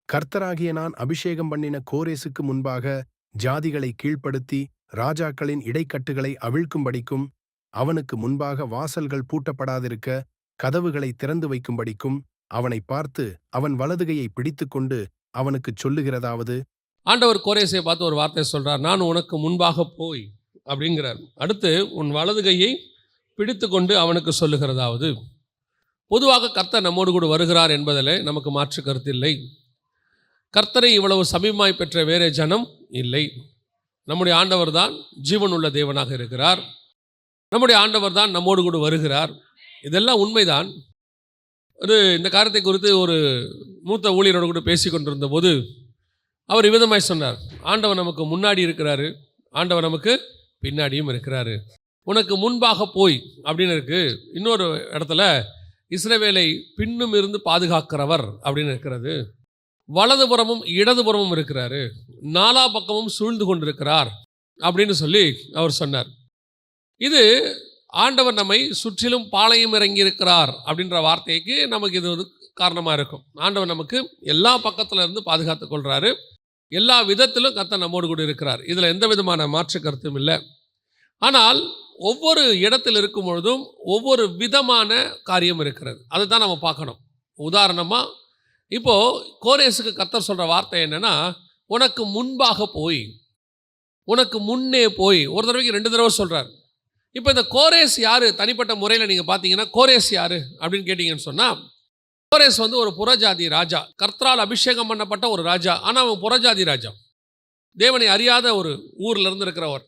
கர்த்தராகிய நான் அபிஷேகம் பண்ணின கோரேசுக்கு முன்பாக ஜாதிகளை கீழ்ப்படுத்தி ராஜாக்களின் இடைக்கட்டுகளை அவிழ்க்கும்படிக்கும் அவனுக்கு முன்பாக வாசல்கள் பூட்டப்படாதிருக்க கதவுகளை திறந்து வைக்கும்படிக்கும் அவனை பார்த்து அவன் வலதுகையை பிடித்துக்கொண்டு அவனுக்குச் சொல்லுகிறதாவது, ஆண்டவர் கோரேசை பார்த்து ஒரு வார்த்தை சொல்றார், நான் உனக்கு முன்பாக போய் அப்படிங்கிறார். அடுத்து உன் வலதுகையை பிடித்து கொண்டு அவனுக்கு சொல்லுகிறதாவது. பொதுவாக கர்த்தர் நம்மோடு கூட வருகிறார் என்பதில் நமக்கு மாற்று கருத்தில்லை. கர்த்தரை இவ்வளவு சமீபமாய் பெற்ற வேறே ஜனம் இல்லை. நம்முடைய ஆண்டவர் தான் ஜீவனுள்ள தேவனாக இருக்கிறார். நம்முடைய ஆண்டவர் தான் நம்மோடு கூட வருகிறார். இதெல்லாம் உண்மைதான். இந்த காரியத்தை குறித்து ஒரு மூத்த ஊழியரோடு கூட பேசி கொண்டிருந்த போது அவர் விதமாய் சொன்னார், ஆண்டவர் நமக்கு முன்னாடி இருக்கிறாரு, ஆண்டவர் நமக்கு பின்னாடியும் இருக்கிறாரு. உனக்கு முன்பாக போய் அப்படின்னு இருக்கு. இன்னொரு இடத்துல இஸ்ரவேலை பின்னும் இருந்து பாதுகாக்கிறவர் அப்படின்னு இருக்கிறது. வலதுபுறமும் இடதுபுறமும் இருக்கிறாரு, நாலா பக்கமும் சூழ்ந்து கொண்டிருக்கிறார் அப்படின்னு சொல்லி அவர் சொன்னார். இது ஆண்டவர் நம்மை சுற்றிலும் பாளையம் இறங்கி இருக்கிறார் அப்படின்ற வார்த்தைக்கு நமக்கு இது காரணமாக இருக்கும். ஆண்டவர் நமக்கு எல்லா பக்கத்தில் இருந்து பாதுகாத்து கொள்கிறாரு. எல்லா விதத்திலும் கர்த்தர் நம்மோடு கூட இருக்கிறார். இதில் எந்த விதமான மாற்று கருத்தும் இல்லை. ஆனால் ஒவ்வொரு இடத்தில் இருக்கும் பொழுதும் ஒவ்வொரு விதமான காரியம் இருக்கிறது. அதை தான் நம்ம பார்க்கணும். உதாரணமாக இப்போது கோரேசுக்கு கர்த்தர் சொல்கிற வார்த்தை என்னென்னா, உனக்கு முன்பாக போய், உனக்கு முன்னே போய். ஒரு தடவைக்கு 2 தடவை சொல்கிறார். இப்போ இந்த கோரேஸ் யார்? தனிப்பட்ட முறையில் நீங்கள் பார்த்தீங்கன்னா கோரேஸ் யார் அப்படின்னு கேட்டிங்கன்னு சொன்னால், கோரேஸ் ஒரு புறஜாதி ராஜா, கர்த்தரால் அபிஷேகம் பண்ணப்பட்ட ஒரு ராஜா. ஆனால் அவன் புறஜாதி ராஜா, தேவனை அறியாத ஒரு ஊரில் இருந்து இருக்கிறவர்.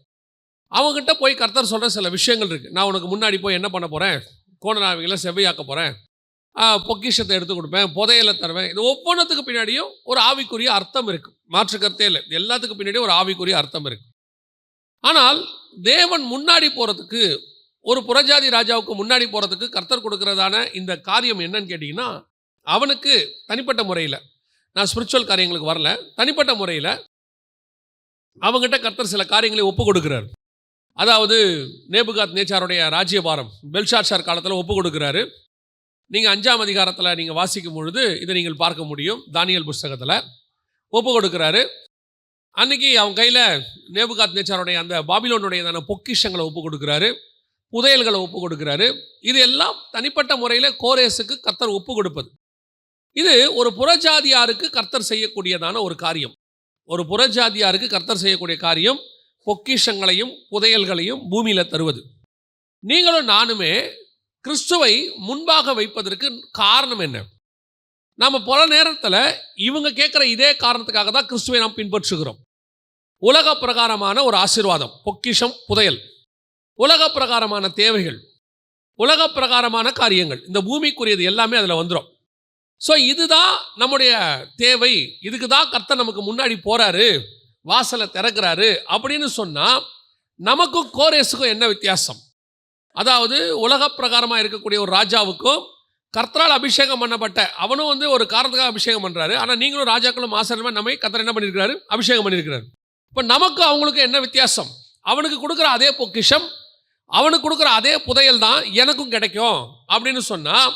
அவங்ககிட்ட போய் கர்த்தர் சொல்கிற சில விஷயங்கள் இருக்குது. நான் உனக்கு முன்னாடி போய் என்ன பண்ண போகிறேன், கோணநாவிகளை செவ்வையாக்க போகிறேன், பொக்கிஷத்தை எடுத்து கொடுப்பேன், புதையலை தருவேன். இது ஒவ்வொன்றத்துக்கு பின்னாடியும் ஒரு ஆவிக்குரிய அர்த்தம் இருக்குது. மாற்று கருத்தே இல்லை. எல்லாத்துக்கு பின்னாடியும் ஒரு ஆவிக்குரிய அர்த்தம் இருக்குது. ஆனால் தேவன் முன்னாடி போகிறதுக்கு, ஒரு புறஜாதி ராஜாவுக்கு முன்னாடி போகிறதுக்கு கர்த்தர் கொடுக்கிறதான இந்த காரியம் என்னன்னு கேட்டிங்கன்னா, அவனுக்கு தனிப்பட்ட முறையில், நான் ஸ்பிரிச்சுவல் காரியங்களுக்கு வரல, தனிப்பட்ட முறையில் அவங்ககிட்ட கர்த்தர் சில காரியங்களை ஒப்பு கொடுக்குறார். அதாவது நேபுகாத் நேச்சாருடைய ராஜ்யபாரம் பெல்ஷாத்சார் காலத்தில் ஒப்பு கொடுக்குறாரு. நீங்கள் 5ஆம் அதிகாரத்தில் நீங்கள் வாசிக்கும் பொழுது இதை நீங்கள் பார்க்க முடியும். தானியேல் புஸ்தகத்தில் ஒப்பு கொடுக்குறாரு. அன்றைக்கி அவன் கையில் நேபுகாத் நேச்சாருடைய அந்த பாபிலோனுடைய பொக்கிஷங்களை ஒப்பு கொடுக்குறாரு, புதையல்களை ஒப்பு கொடுக்குறாரு. இது எல்லாம் தனிப்பட்ட முறையில் கோரேசுக்கு கர்த்தர் ஒப்பு கொடுப்பது. இது ஒரு புறஜாதியாருக்கு கர்த்தர் செய்யக்கூடியதான ஒரு காரியம். ஒரு புறஜாதியாருக்கு கர்த்தர் செய்யக்கூடிய காரியம் பொக்கிஷங்களையும் புதையல்களையும் பூமியில் தருவது. நீங்களும் நானுமே கிறிஸ்துவை முன்பாக வைப்பதற்கு காரணம் என்ன? நாம் பல நேரத்தில் இவங்க கேட்குற இதே காரணத்துக்காக தான் கிறிஸ்துவை நாம் பின்பற்றுகிறோம். உலக பிரகாரமான ஒரு ஆசீர்வாதம், பொக்கிஷம், புதையல், உலக பிரகாரமான தேவைகள், உலக பிரகாரமான காரியங்கள், இந்த பூமிக்குரியது எல்லாமே அதில் வந்துடும். ஸோ இதுதான் நம்முடைய தேவை, இதுக்கு தான் கர்த்தர் நமக்கு முன்னாடி போகிறாரு, வாசலை திறக்கிறாரு அப்படின்னு சொன்னால் நமக்கும் கோரேசுக்கும் என்ன வித்தியாசம்? அதாவது உலக பிரகாரமாக இருக்கக்கூடிய ஒரு ராஜாவுக்கும் கர்த்தரால் அபிஷேகம் பண்ணப்பட்ட அவனும் ஒரு காரணத்துக்காக அபிஷேகம் பண்ணுறாரு. ஆனால் நீங்களும் ராஜாக்களும் ஆசீர்வாதமாக நம்மை கர்த்தர் என்ன பண்ணியிருக்கிறாரு? அபிஷேகம் பண்ணியிருக்கிறாரு. இப்போ நமக்கு அவங்களுக்கு என்ன வித்தியாசம்? அவனுக்கு கொடுக்குற அதே பொக்கிஷம், அவனுக்கு கொடுக்குற அதே புதையல் தான் எனக்கும் கிடைக்கும் அப்படின்னு சொன்னால்,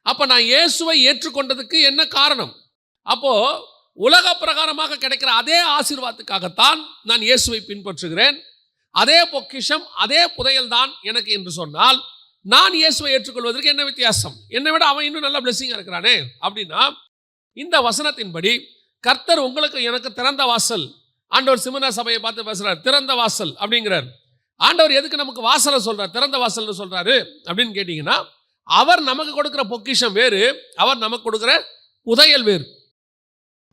அப்போ நான் இயேசுவை ஏற்றுக்கொண்டதுக்கு என்ன காரணம்? அப்போது உலக பிரகாரமாக கிடைக்கிற அதே ஆசீர்வாதத்துக்காகத்தான் நான் இயேசுவை பின்பற்றுகிறேன். அதே பொக்கிஷம், அதே புதையல் தான் எனக்கு என்று சொன்னால், நான் இயேசுவை ஏற்றுக்கொள்வதற்கு என்ன வித்தியாசம்? என்னை விட அவன் இன்னும் நல்ல பிளெஸிங்காக இருக்கிறானே. அப்படின்னா இந்த வசனத்தின்படி கர்த்தர் உங்களுக்கு எனக்கு திறந்த வாசல். ஆண்டவர் சிமனா சபையை பார்த்து பேசுகிறார், திறந்த வாசல் அப்படிங்கிறார். ஆண்டவர் எதுக்கு நமக்கு வாசலை சொல்கிறார், திறந்த வாசல்னு சொல்கிறாரு அப்படின்னு கேட்டிங்கன்னா, அவர் நமக்கு கொடுக்குற பொக்கிஷம் வேறு, அவர் நமக்கு கொடுக்குற புதையல் வேறு.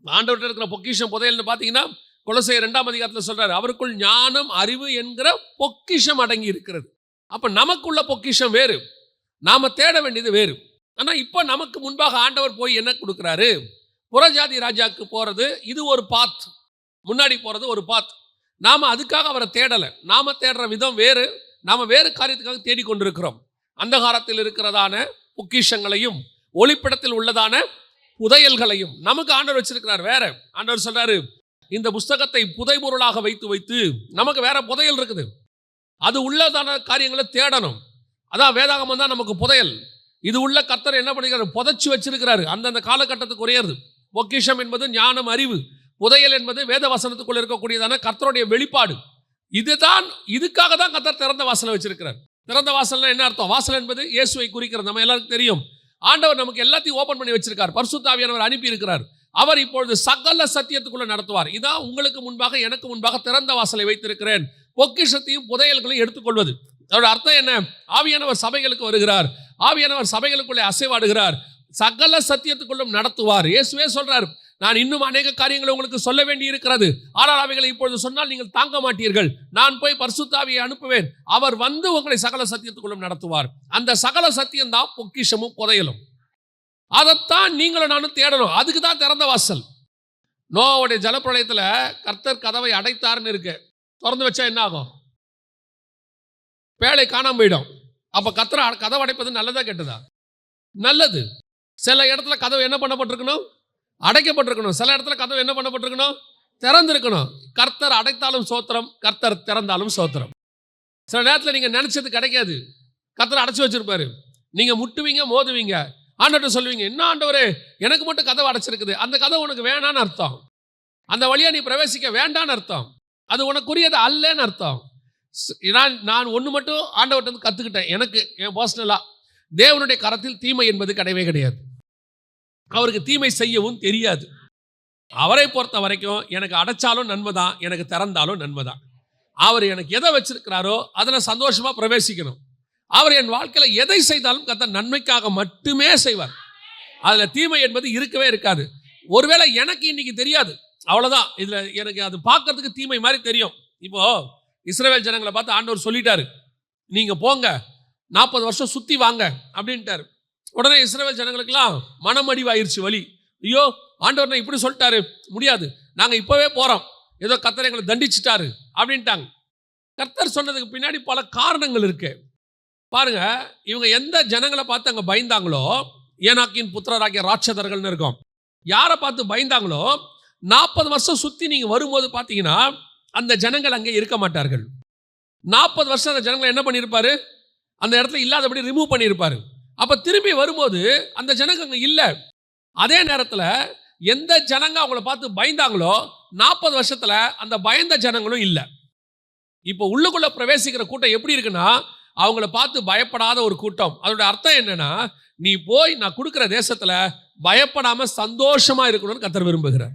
ஆண்டவர்கிட்ட இருக்கிற பொக்கிஷம் புதையல்னு பார்த்தீங்கன்னா கொலோசையர் 2ஆம் அதிகாரத்தில் சொல்கிறார், அவருக்குள் ஞானம் அறிவு என்கிற பொக்கிஷம் அடங்கி இருக்கிறது. அப்போ நமக்குள்ள பொக்கிஷம் வேறு, நாம் தேட வேண்டியது வேறு. ஆனால் இப்போ நமக்கு முன்பாக ஆண்டவர் போய் என்ன கொடுக்குறாரு? புறஜாதி ராஜாவுக்கு போகிறது இது ஒரு பாத், முன்னாடி போகிறது ஒரு பாத். நாம் அதுக்காக அவரை தேடலை, நாம் தேடுற விதம் வேறு, நாம் வேறு காரியத்துக்காக தேடிக்கொண்டிருக்கிறோம். அந்தகாரத்தில் இருக்கிறதான பொக்கிஷங்களையும் ஒளிப்படத்தில் உள்ளதான புதையல்களையும் நமக்கு ஆண்டவர் வச்சிருக்கிறார் வேற. ஆண்டவர் சொல்றாரு, இந்த புஸ்தகத்தை புதை பொருளாக வைத்து வைத்து நமக்கு வேற புதையல் இருக்குது, அது உள்ளதான காரியங்களை தேடணும். அதான் வேதாகமம் தான் நமக்கு புதையல். இது உள்ள கர்த்தர் என்ன பண்ணிக்கிறார்? புதைச்சி வச்சிருக்கிறாரு, அந்தந்த காலகட்டத்துக்கு உரியது பொக்கிஷம் என்பது ஞானம், அறிவு. புதையல் என்பது வேத வசனத்துக்குள்ள இருக்கக்கூடியதான கர்த்தருடைய வெளிப்பாடு. இதுக்காக தான் கர்த்தர் திறந்த வாசலை வச்சிருக்கிறார். திறந்த வாசல்னா என்ன அர்த்தம்? வாசல் என்பது இயேசுவை குறிக்கிறது. நம்ம எல்லாருக்கும் தெரியும். ஆண்டவர் நமக்கு எல்லாத்தையும் ஓபன் பண்ணி வச்சிருக்கார். பரிசுத்த ஆவியானவர் அனுப்பி இருக்கிறார். அவர் இப்பொழுது சகல சத்தியத்துக்குள்ள நடத்துவார். இதான் உங்களுக்கு முன்பாக எனக்கு முன்பாக திறந்த வாசலை வைத்திருக்கிறேன். பொக்கிஷத்தையும் புதையல்களையும் எடுத்துக்கொள்வது. அதோட அர்த்தம் என்ன? ஆவியானவர் சபைகளுக்கு வருகிறார். ஆவியானவர் சபைகளுக்குள்ளே அசைவாடுகிறார். சகல சத்தியத்துக்குள்ளும் நடத்துவார். இயேசுவே சொல்றார், நான் இன்னும் அநேக காரியங்களை உங்களுக்கு சொல்ல வேண்டி இருக்கிறது, ஆனால் அவைகளை இப்பொழுது சொன்னால் நீங்கள் தாங்க மாட்டீர்கள். நான் போய் பரிசுத்த ஆவியை அனுப்புவேன். அவர் வந்து உங்களை சகல சத்தியத்துக்குள்ளும் நடத்துவார். அந்த சகல சத்தியம் தான் பொக்கிஷமும் புதையலும். அதைத்தான் நீங்களும் நானும் தேடணும். அதுக்கு தான் திறந்த வாசல். நோவாவுடைய ஜலப்பிரளயத்துல கர்த்தர் கதவை அடைத்தார்னு இருக்கு. திறந்து வச்சா என்ன ஆகும்? பேழை காணாம போயிடும். அப்ப கர்த்தர் கதவை அடைப்பது நல்லதா கெட்டதா? நல்லது. சில இடத்துல கதவு என்ன பண்ணப்பட்டிருக்கணும்? அடைக்கப்பட்டிருக்கணும். சில இடத்துல கதவு என்ன பண்ணப்பட்டிருக்கணும்? திறந்திருக்கணும். கர்த்தர் அடைத்தாலும் சோத்திரம், கர்த்தர் திறந்தாலும் சோத்திரம். சில நேரத்தில் நீங்க நினைச்சது கிடைக்காது. கர்த்தர் அடைச்சு வச்சிருப்பாரு. நீங்க முட்டுவீங்க, மோதுவீங்க. ஆண்டவர்கிட்ட சொல்லுவீங்க, என்ன ஆண்டவரே எனக்கு மட்டும் கதவு அடைச்சிருக்குது. அந்த கதவு உனக்கு வேணான்னு அர்த்தம். அந்த வழியா நீ பிரவேசிக்க வேண்டான்னு அர்த்தம். அது உனக்குரியது அல்லன்னு அர்த்தம். நான் ஒன்று மட்டும் ஆண்டவர்கிட்ட கற்றுக்கிட்டேன். எனக்கு என் பர்சனலா தேவனுடைய கரத்தில் தீமை என்பது கிடையவே கிடையாது. அவருக்கு தீமை செய்யவும் தெரியாது. அவரை பொறுத்த வரைக்கும் எனக்கு அடைச்சாலும் நன்மை தான், எனக்கு திறந்தாலும் நன்மை தான். அவர் எனக்கு எதை வச்சிருக்கிறாரோ அதில் சந்தோஷமா பிரவேசிக்கணும். அவர் என் வாழ்க்கையில் எதை செய்தாலும் கர்த்தர் நன்மைக்காக மட்டுமே செய்வார். அதில் தீமை என்பது இருக்கவே இருக்காது. ஒருவேளை எனக்கு இன்னைக்கு தெரியாது, அவ்வளோதான். இதில் எனக்கு அது பார்க்கறதுக்கு தீமை மாதிரி தெரியும். இப்போ இஸ்ரவேல் ஜனங்களை பார்த்து ஆண்டவர் சொல்லிட்டாரு, நீங்கள் போங்க 40 வருஷம் சுற்றி வாங்க அப்படின்ட்டாரு. உடனே இஸ்ரவேல் ஜனங்களுக்கெல்லாம் மனமடிவாயிருச்சு, வலி. ஐயோ ஆண்டவர் இப்படி சொல்லிட்டாரு, முடியாது, நாங்கள் இப்போவே போகிறோம், ஏதோ கர்த்தர் எங்களை தண்டிச்சிட்டாரு அப்படின்ட்டாங்க. கர்த்தர் சொன்னதுக்கு பின்னாடி பல காரணங்கள் இருக்கு. பாருங்க, இவங்க எந்த ஜனங்களை பார்த்து அங்கே பயந்தாங்களோ, ஏனாக்கின் புத்திரராகிய ராட்சதர்கள்னு இருக்கும். யாரை பார்த்து பயந்தாங்களோ 40 வருஷம் சுற்றி நீங்கள் வரும்போது பார்த்தீங்கன்னா அந்த ஜனங்கள் அங்கே இருக்க மாட்டார்கள். 40 வருஷம் அந்த ஜனங்களை என்ன பண்ணியிருப்பாரு? அந்த இடத்துல இல்லாதபடி ரிமூவ் பண்ணியிருப்பாரு. அப்போ திரும்பி வரும்போது அந்த ஜனங்க அங்கே இல்லை. அதே நேரத்தில் எந்த ஜனங்க அவங்கள பார்த்து பயந்தாங்களோ 40 வருஷத்தில் அந்த பயந்த ஜனங்களும் இல்லை. இப்போ உள்ளுக்குள்ள பிரவேசிக்கிற கூட்டம் எப்படி இருக்குன்னா, அவங்கள பார்த்து பயப்படாத ஒரு கூட்டம். அதோட அர்த்தம் என்னன்னா, நீ போய் நான் கொடுக்குற தேசத்துல பயப்படாம சந்தோஷமா இருக்கணும்னு கர்த்தர் விரும்புகிறார்.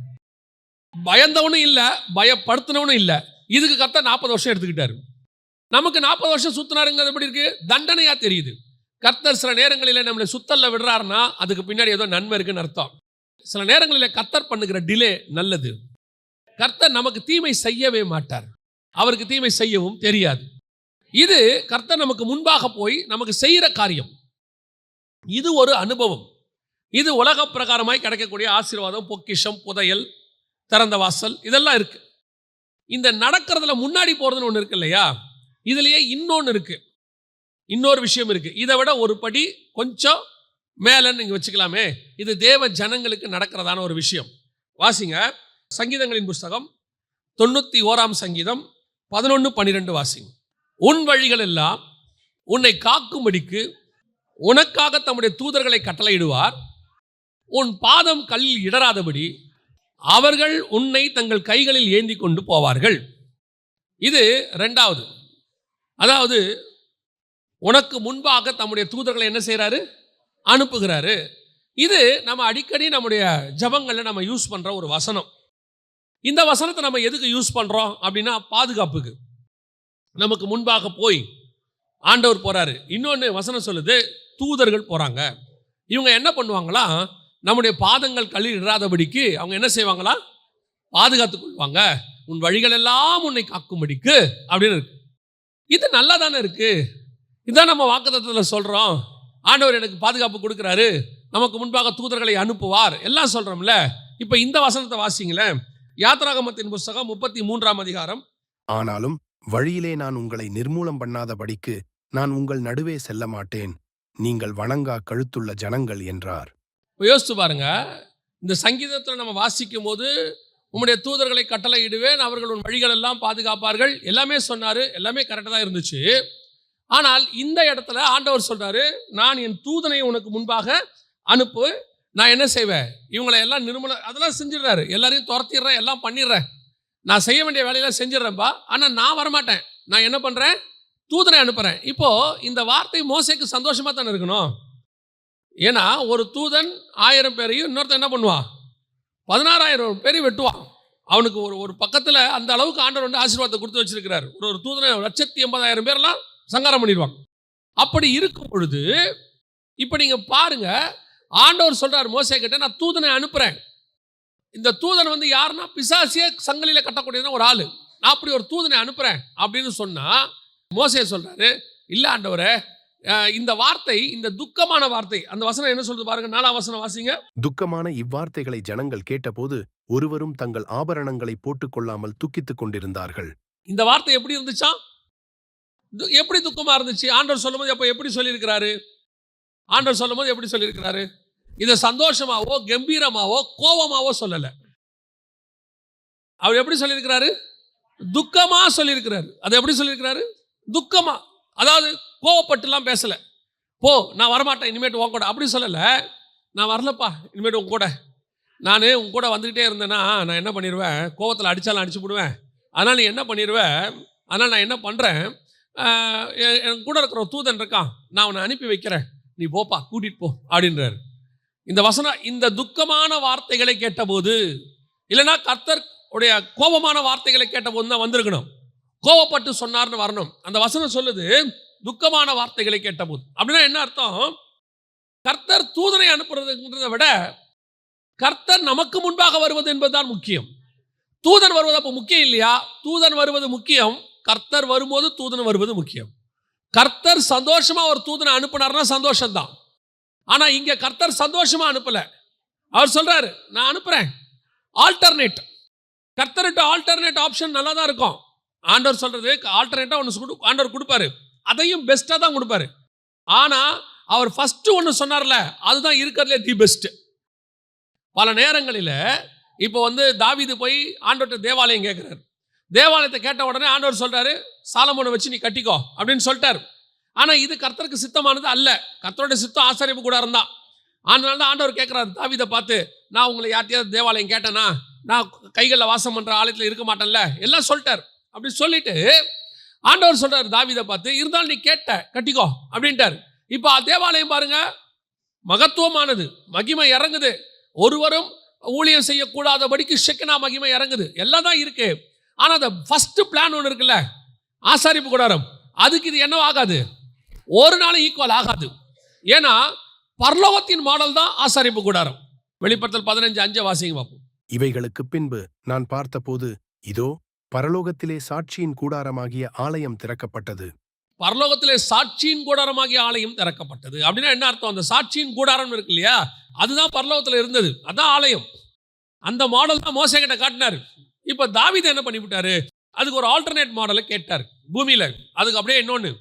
பயந்தவனும் இல்லை, பயப்படுத்தினவனும் இல்லை. இதுக்கு கர்த்தர் 40 வருஷம் எடுத்துக்கிட்டாரு. நமக்கு 40 வருஷம் சுத்தினாருங்கிறது எப்படி இருக்கு? தண்டனையா தெரியுது. கர்த்தர் சில நேரங்களில் நம்மளை சுத்தல்ல விடுறாருன்னா அதுக்கு பின்னாடி ஏதோ நன்மை இருக்குன்னு அர்த்தம். சில நேரங்களில் கர்த்தர் பண்ணுகிற டிலே நல்லது. கர்த்தர் நமக்கு தீமை செய்யவே மாட்டார். அவருக்கு தீமை செய்யவும் தெரியாது. இது கர்த்தர் நமக்கு முன்பாக போய் நமக்கு செய்கிற காரியம். இது ஒரு அனுபவம். இது உலக பிரகாரமாய் கிடைக்கக்கூடிய ஆசீர்வாதம், பொக்கிஷம், புதையல், திறந்த வாசல், இதெல்லாம் இருக்கு. இந்த நடக்கிறதுல முன்னாடி போறதுன்னு ஒன்று இருக்கு இல்லையா? இதுலயே இன்னொன்று இருக்கு, இன்னொரு விஷயம் இருக்கு. இதை விட ஒரு படி கொஞ்சம் மேலன்னு நீங்க வச்சுக்கலாமே. இது தேவ ஜனங்களுக்கு நடக்கிறதான ஒரு விஷயம். வாசிங்க, சங்கீதங்களின் புஸ்தகம் 91ஆம் சங்கீதம் 11-12 வாசிங்க. உன் வழிகள் எல்லாம் உன்னை காக்கும்படிக்கு உனக்காக தம்முடைய தூதர்களை கட்டளையிடுவார். உன் பாதம் கல்லில் இடராதபடி அவர்கள் உன்னை தங்கள் கைகளில் ஏந்தி கொண்டு போவார்கள். இது ரெண்டாவது. அதாவது உனக்கு முன்பாக தம்முடைய தூதர்களை என்ன செய்கிறாரு? அனுப்புகிறாரு. இது நம்ம அடிக்கடி நம்முடைய ஜபங்களில் நம்ம யூஸ் பண்ணுற ஒரு வசனம். இந்த வசனத்தை நம்ம எதுக்கு யூஸ் பண்ணுறோம் அப்படின்னா, பாதுகாப்புக்கு. நமக்கு முன்பாக போய் ஆண்டவர் போறாரு. இன்னொன்று வசனம் சொல்லுது, தூதர்கள் போறாங்க. இவங்க என்ன பண்ணுவாங்களா? நம்முடைய பாதங்கள் கல்லில் இடாதபடிக்கு அவங்க என்ன செய்வாங்களா? பாதுகாத்துக் கொள்வாங்க. உன் வழிகள் எல்லாம் உன்னை காக்கும்படிக்கு அப்படின்னு இருக்கு. இது நல்லா தானே இருக்கு. இதான் நம்ம வாக்குத்தத்தத்தில் சொல்றோம். ஆண்டவர் எனக்கு பாதுகாப்பு கொடுக்குறாரு, நமக்கு முன்பாக தூதர்களை அனுப்புவார், எல்லாம் சொல்றோம்ல. இப்போ இந்த வசனத்தை வாசிங்களேன். யாத்ராகமத்தின் புஸ்தகம் 33ஆம் அதிகாரம். ஆனாலும் வழியிலே நான் உங்களை நிர்மூலம் பண்ணாதபடிக்கு நான் உங்கள் நடுவே செல்ல மாட்டேன், நீங்கள் வணங்கா கழுத்துள்ள ஜனங்கள் என்றார். யோசிச்சு பாருங்க, இந்த சங்கீதத்தில் நம்ம வாசிக்கும் போது உம்முடைய தூதர்களை கட்டளையிடுவேன், அவர்கள் உன் வழிகள் எல்லாம் பாதுகாப்பார்கள், எல்லாமே சொன்னாரு, எல்லாமே கரெக்டாக தான் இருந்துச்சு. ஆனால் இந்த இடத்துல ஆண்டவர் சொல்றாரு, நான் என் தூதனை உனக்கு முன்பாக அனுப்பு, நான் என்ன செய்வேன், இவங்களை எல்லாம் அதெல்லாம் செஞ்சிடுறாரு, எல்லாரையும் துரத்திடுறேன், எல்லாம் பண்ணிடுறேன், நான் செய்ய வேண்டிய வேலையெல்லாம் செஞ்சிடறேன்ப்பா, ஆனால் நான் வரமாட்டேன், நான் என்ன பண்ணுறேன், தூதனை அனுப்புகிறேன். இப்போது இந்த வார்த்தை மோசேக்கு சந்தோஷமாக தானே இருக்கணும். ஏன்னா ஒரு தூதன் 1000 பேரையும் இன்னொருத்தன் என்ன பண்ணுவான், 16,000 பேரையும் வெட்டுவான். அவனுக்கு ஒரு பக்கத்தில் அந்த அளவுக்கு ஆண்டவர் வந்து ஆசீர்வாதத்தை கொடுத்து வச்சிருக்கிறார். ஒரு தூதனை 180,000 பேரெல்லாம் சங்காரம் பண்ணிடுவாங்க. அப்படி இருக்கும் பொழுது இப்போ நீங்கள் பாருங்க, ஆண்டவர் சொல்றார் மோசே கிட்ட, நான் தூதனை அனுப்புகிறேன். இந்த தூதன் வந்து யாருன்னா பிசாசியே சங்கிலியில் கட்டக்கூடியதுன்னா ஒரு ஆள், நான் அப்படி ஒரு தூதனை அனுப்புகிறேன் அப்படின்னு சொன்னால் மோசே சொல்கிறாரு, இல்லை ஆண்டவரே, இந்த வார்த்தை, இந்த துக்கமான வார்த்தை, அந்த வசனம் என்ன சொல்றது பாருங்க, 4ஆம் வசனம் வாசிங்க. துக்கமான இவ்வார்த்தைகளை ஜனங்கள் கேட்டபோது ஒருவரும் தங்கள் ஆபரணங்களை போட்டுக்கொள்ளாமல் துக்கித்துக் கொண்டிருந்தார்கள். இந்த வார்த்தை எப்படி இருந்துச்சா, எப்படி துக்கமா இருந்துச்சு? ஆண்டவர் சொல்லும்போது அப்போ எப்படி சொல்லியிருக்கிறாரு? ஆண்டவர் சொல்லும்போது எப்படி சொல்லியிருக்கிறாரு? இதை சந்தோஷமாவோ கம்பீரமாவோ கோபமாவோ சொல்லலை. அவர் எப்படி சொல்லியிருக்கிறாரு? துக்கமா சொல்லியிருக்கிறாரு. அது எப்படி சொல்லியிருக்கிறாரு? துக்கமா. அதாவது கோவப்பட்டுலாம் பேசலை. போ, நான் வரமாட்டேன் இனிமேட்டு உன் கூட அப்படி சொல்லலை. நான் வரலப்பா இனிமேட்டு உன் கூட, நான் உன் கூட வந்துக்கிட்டே இருந்தேன்னா நான் என்ன பண்ணிடுவேன், கோவத்தில் அடித்தாலும் அடிச்சு விடுவேன். அதனால் நீ என்ன பண்ணிடுவேன், அதனால் நான் என்ன பண்ணுறேன், என் கூட இருக்கிற ஒரு தூதன் இருக்கான், நான் அவனை அனுப்பி வைக்கிறேன், நீ போப்பா, கூட்டிகிட்டு போ அப்படின்றார். இந்த வசனம் இந்த துக்கமான வார்த்தைகளை கேட்டபோது, இல்லைன்னா கர்த்தர் உடைய கோபமான வார்த்தைகளை கேட்டபோது தான் வந்திருக்கணும். கோபப்பட்டு சொன்னார்னு வரணும். அந்த வசனம் சொல்லுது துக்கமான வார்த்தைகளை கேட்டபோது. அப்படின்னா என்ன அர்த்தம்? கர்த்தர் தூதனை அனுப்புறதுன்றதை விட கர்த்தர் நமக்கு முன்பாக வருவது என்பதுதான் முக்கியம். தூதன் வருவது அப்போ முக்கியம் இல்லையா? தூதன் வருவது முக்கியம், கர்த்தர் வரும்போது தூதன் வருவது முக்கியம். கர்த்தர் சந்தோஷமா ஒரு தூதனை அனுப்பினார்னா சந்தோஷம்தான். ஆனா இங்க கர்த்தர் சந்தோஷமா அனுப்பல. அவர் சொல்றாரு, நான் அனுப்புறேன், ஆல்டர்னேட். கர்த்தர்கிட்ட ஆல்டர்னேட் ஆப்ஷன் நல்லா தான் இருக்கும். ஆண்டவர் சொல்றது ஆல்டர்னேட்டா ஒன்று ஆண்டவர் கொடுப்பாரு, அதையும் பெஸ்டா தான் கொடுப்பாரு. ஆனா அவர் ஃபர்ஸ்ட் ஒன்று சொன்னார்ல, அதுதான் இருக்கிறதுலே தி பெஸ்ட். பல நேரங்களில் இப்போ வந்து தாவீது போய் ஆண்டவர்கிட்ட தேவாலயம் கேட்குறாரு. தேவாலயத்தை கேட்ட உடனே ஆண்டவர் சொல்றாரு, சாலமோனை வச்சு நீ கட்டிக்கோ அப்படின்னு சொல்லிட்டாரு. ஆனால் இது கர்த்தருக்கு சித்தமானது அல்ல. கர்த்தருடைய சித்தம் ஆசாரிப்பு கூடாரம் தான். அதனால தான் ஆண்டவர் கேட்குறாரு தாவீதை பார்த்து, நான் உங்களை யார்ட்டையாவது தேவாலயம் கேட்டேனா, நான் கைகளில் வாசம் பண்ணுற ஆலயத்தில் இருக்க மாட்டேன்ல, எல்லாம் சொல்லிட்டார். அப்படி சொல்லிட்டு ஆண்டவர் சொல்றாரு தாவீதை பார்த்து, இருந்தாலும் நீ கேட்ட கட்டிக்கோ அப்படின்ட்டார். இப்போ தேவாலயம் பாருங்க, மகத்துவமானது, மகிமை இறங்குது. ஒருவரும் ஊழியம் செய்யக்கூடாதபடிக்கு ஷெக்கினா மகிமை இறங்குது, எல்லாம் தான் இருக்கு. ஆனால் அந்த ஃபர்ஸ்ட் பிளான் ஒன்று இருக்குல்ல, ஆசாரிப்பு கூடாரம், அதுக்கு இது என்ன ஆகாது, ஒரு நாள் ஈக்குவல் ஆகாது. ஏன்னா பரலோகத்தின் மாடல் தான் ஆசாரிப்பு கூடாரம். வெளிப்படுத்தல் 15:5 வாசிங்க பார்ப்போம். இவைகளுக்கு பின்பு நான் பார்த்தபோது இதோ பரலோகத்திலே சாட்சியின் கூடாரமாகிய ஆலயம் திறக்கப்பட்டது. பரலோகத்திலே சாட்சியின் கூடாரமாகிய ஆலயம் திறக்கப்பட்டது அப்படின்னா என்ன அர்த்தம்? அந்த சாட்சியின் கூடாரம் இருக்கு இல்லையா, அதுதான் பரலோகத்தில் இருந்தது, அதான் ஆலயம். அந்த மாடல் தான் மோசே கிட்ட காட்டினார். இப்போ தாவீது என்ன பண்ணிவிட்டாரு, அதுக்கு ஒரு ஆல்டர்னேட் மாடலை கேட்டார் பூமியில். அதுக்கு அப்படியே இன்னொன்று.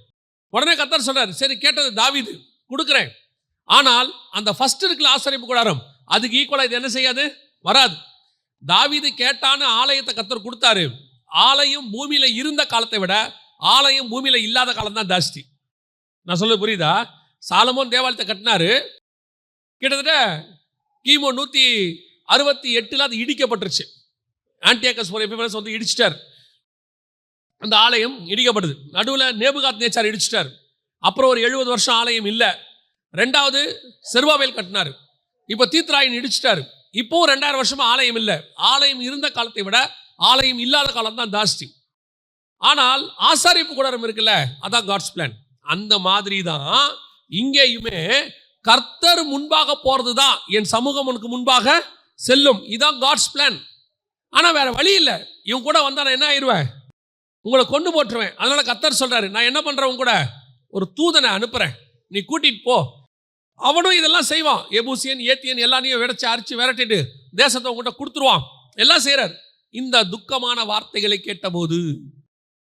உடனே கர்த்தர் சொல்றாரு, சரி கேட்டது தாவீது கொடுக்குறேன், ஆனால் அந்த ஃபர்ஸ்ட் இருக்குல்ல ஆசாரிப்பு கூடாரம், அதுக்கு ஈக்குவலாக இது என்ன செய்யாது, வராது. தாவீது கேட்டான்னு ஆலயத்தை கர்த்தர் கொடுத்தாரு. ஆலயம் பூமியில இருந்த காலத்தை விட ஆலயம் பூமியில இல்லாத காலம் தான் ஜாஸ்தி. நான் சொல்ல புரியுதா? சாலமோன் தேவாலயத்தை கட்டினாரு, கிட்டத்தட்ட கிமு 168 அது இடிக்கப்பட்டுருச்சு. ஆன்டியோகஸ் எபிபனஸ் வந்து இடிச்சிட்டார், அந்த ஆலயம் இடிக்கப்படுது. நடுவில் நேபுகாத் நேச்சார் இடிச்சிட்டார். அப்புறம் ஒரு 70 வருஷம் ஆலயம் இல்லை. ரெண்டாவது செருபாபேல் கட்டினார், இப்போ தீத்ராயின் இடிச்சிட்டாரு. இப்போ 2000 வருஷமா ஆலயம் இல்லை. ஆலயம் இருந்த காலத்தை விட ஆலயம் இல்லாத காலம் தான் ஜாஸ்தி. ஆனால் ஆசாரிப்பு கூடாரம் இருக்குல்ல, அதான் காட்ஸ் பிளான். அந்த மாதிரி தான் இங்கேயுமே கர்த்தர் முன்பாக போறது தான், என் சமூகம் உனக்கு முன்பாக செல்லும், இதான் காட்ஸ் பிளான். ஆனால் வேற வழி இல்லை, இவன் கூட வந்தா நான் என்ன ஆயிடுவேன், உங்களை கொண்டு போட்டுருவேன். அதனால கர்த்தர் சொல்றாரு, நான் என்ன பண்றேன், உன் கூட ஒரு தூதனை அனுப்புறேன், நீ கூட்டிட்டு போ. அவனும் இதெல்லாம் செய்வான், எபூசியன் ஏத்தியன் எல்லாரையும் விடைச்சு அரிச்சு விரட்டிட்டு தேசத்தை உங்கள்கிட்ட கொடுத்துருவான், எல்லாம் செய்யறாரு. இந்த துக்கமான வார்த்தைகளை கேட்டபோது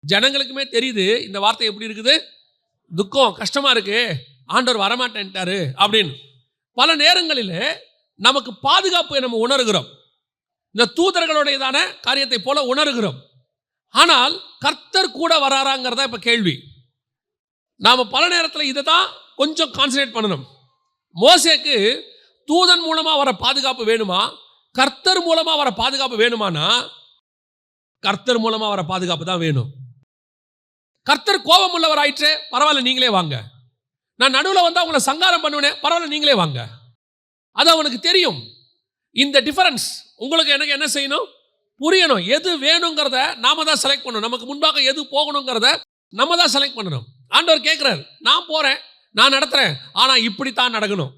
ஜனங்களுக்குமே தெரியுது இந்த வார்த்தை எப்படி இருக்குது, துக்கம் கஷ்டமா இருக்கு, ஆண்டவர் வரமாட்டேன்ட்டாரு அப்படின்னு. பல நேரங்களில் நமக்கு பாதுகாப்பை நம்ம உணர்கிறோம், இந்த தூதர்களுடையதான காரியத்தை போல உணர்கிறோம். ஆனால் கர்த்தர் கூட வராராங்கிறதா இப்ப கேள்வி. நாம பல நேரத்தில் இதை தான் கொஞ்சம் கான்சன்ட்ரேட் பண்ணணும். மோசேக்கு தூதன் மூலமா வர பாதுகாப்பு வேணுமா, கர்த்தர் மூலமா வர பாதுகாப்பு வேணுமானா கர்த்தர் மூலமா வர பாதுகாப்பு தான் வேணும். கர்த்தர் கோபம் உள்ளவர் ஆயிற்றே, பரவாயில்ல நீங்களே வாங்க. நான் நடுவில் வந்தா உங்களை சங்காரம் பண்ணுவேனே, பரவாயில்ல நீங்களே வாங்க. அது அவனுக்கு தெரியும். இந்த டிஃபரன்ஸ் உங்களுக்கு எனக்கு என்ன செய்யணும், புரியணும். எது வேணுங்கிறத நாம தான் செலக்ட் பண்ணணும். நமக்கு முன்பாக எது போகணுங்கிறத நம்ம தான் செலக்ட் பண்ணணும். ஆண்டவர் கேட்கிறார், நான் போறேன், நான் நடத்துறேன், ஆனா இப்படித்தான் நடக்கணும்,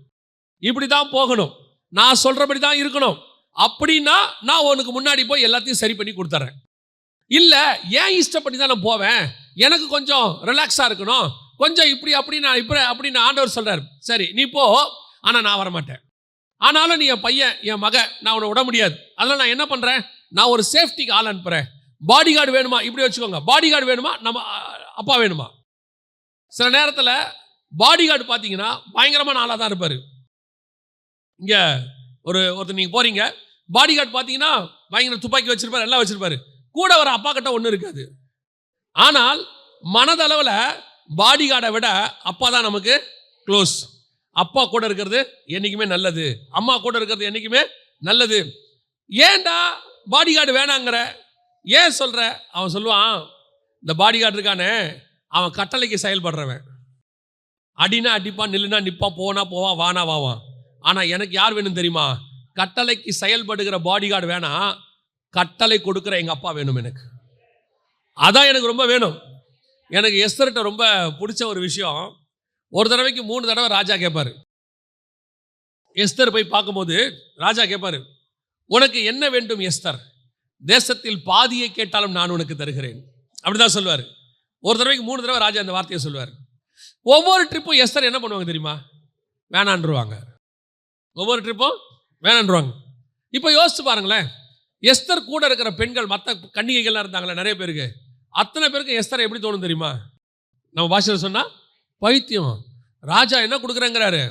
இப்படித்தான் போகணும், நான் சொல்றபடி தான் இருக்கணும். அப்படின்னா நான் உனக்கு முன்னாடி போய் எல்லாத்தையும் சரி பண்ணி கொடுத்துறேன். இல்ல ஏன் இஷ்டப்படி தான் நான் போவேன், எனக்கு கொஞ்சம் ரிலாக்ஸா இருக்கணும், கொஞ்சம் இப்படி அப்படி நான் இப்படி அப்படின்னு ஆண்டவர் சொல்றாரு. சரி நீ போ, ஆனா நான் வரமாட்டேன். ஆனாலும் நீ என் பையன், என் மக, நான் உன்னை விட முடியாது. அதனால நான் என்ன பண்றேன், நான் ஒரு சேஃப்டிக்கு ஆள் அனுப்புறேன். பாடி கார்டு வேணுமா, இப்படி வச்சுக்கோங்க, பாடி கார்டு வேணுமா, நம்ம அப்பா வேணுமா. சில நேரத்தில் பாடி கார்டு பார்த்தீங்கன்னா பயங்கரமான ஆளாக தான் இருப்பார். இங்கே ஒருத்தர் நீங்கள் போறீங்க, பாடி கார்டு பார்த்தீங்கன்னா பயங்கர துப்பாக்கி வச்சிருப்பாரு, எல்லாம் வச்சிருப்பாரு. கூட வர அப்பா கிட்ட ஒன்றும் இருக்காது. ஆனால் மனதளவில் பாடி கார்டை விட அப்பா தான் நமக்கு க்ளோஸ். அப்பா கூட இருக்கிறது என்றைக்குமே நல்லது, அம்மா கூட இருக்கிறது என்றைக்குமே நல்லது. ஏன்டா பாடி கார்டு வேணாங்கிற, ஏன் சொல்கிற? அவன் சொல்லுவான், இந்த பாடி கார்டு இருக்கானே அவன் கட்டளைக்கு செயல்படுறவன். அடினா அடிப்பான், நில்லுனா நிற்பான், போனா போவான், வானா வாவான். ஆனால் எனக்கு யார் வேணும் தெரியுமா, கட்டளைக்கு செயல்படுகிற பாடி கார்டு வேணாம், கட்டளை கொடுக்குற எங்கள் அப்பா வேணும் எனக்கு. அதான் எனக்கு ரொம்ப வேணும். எனக்கு எஸ்தர்கிட்ட ரொம்ப பிடிச்ச ஒரு விஷயம், ஒரு தடவைக்கு 3 தடவை ராஜா கேட்பாரு. எஸ்தர் போய் பார்க்கும்போது ராஜா கேட்பாரு, உனக்கு என்ன வேண்டும் எஸ்தர், தேசத்தில் பாதியை கேட்டாலும் நான் உனக்கு தருகிறேன், அப்படிதான் சொல்லுவார். ஒரு தடவைக்கு 3 தடவை ராஜா அந்த வார்த்தையை சொல்லுவார். ஒவ்வொரு ட்ரிப்பும் எஸ்தர் என்ன பண்ணுவாங்க தெரியுமா, வேணான்றுவாங்க. ஒவ்வொரு ட்ரிப்பும் வேணான்றுவாங்க. இப்போ யோசிச்சு பாருங்களேன், எஸ்தர் கூட இருக்கிற பெண்கள், மற்ற கன்னிகைகள்லாம் இருந்தாங்களே நிறைய பேருக்கு, அத்தனை பேருக்கு எஸ்தர் எப்படி தோணும் தெரியுமா, நம்ம பாஷையில் சொன்னா பைத்தியம். ராஜா என்ன கொடுக்குறேங்கிறாரு,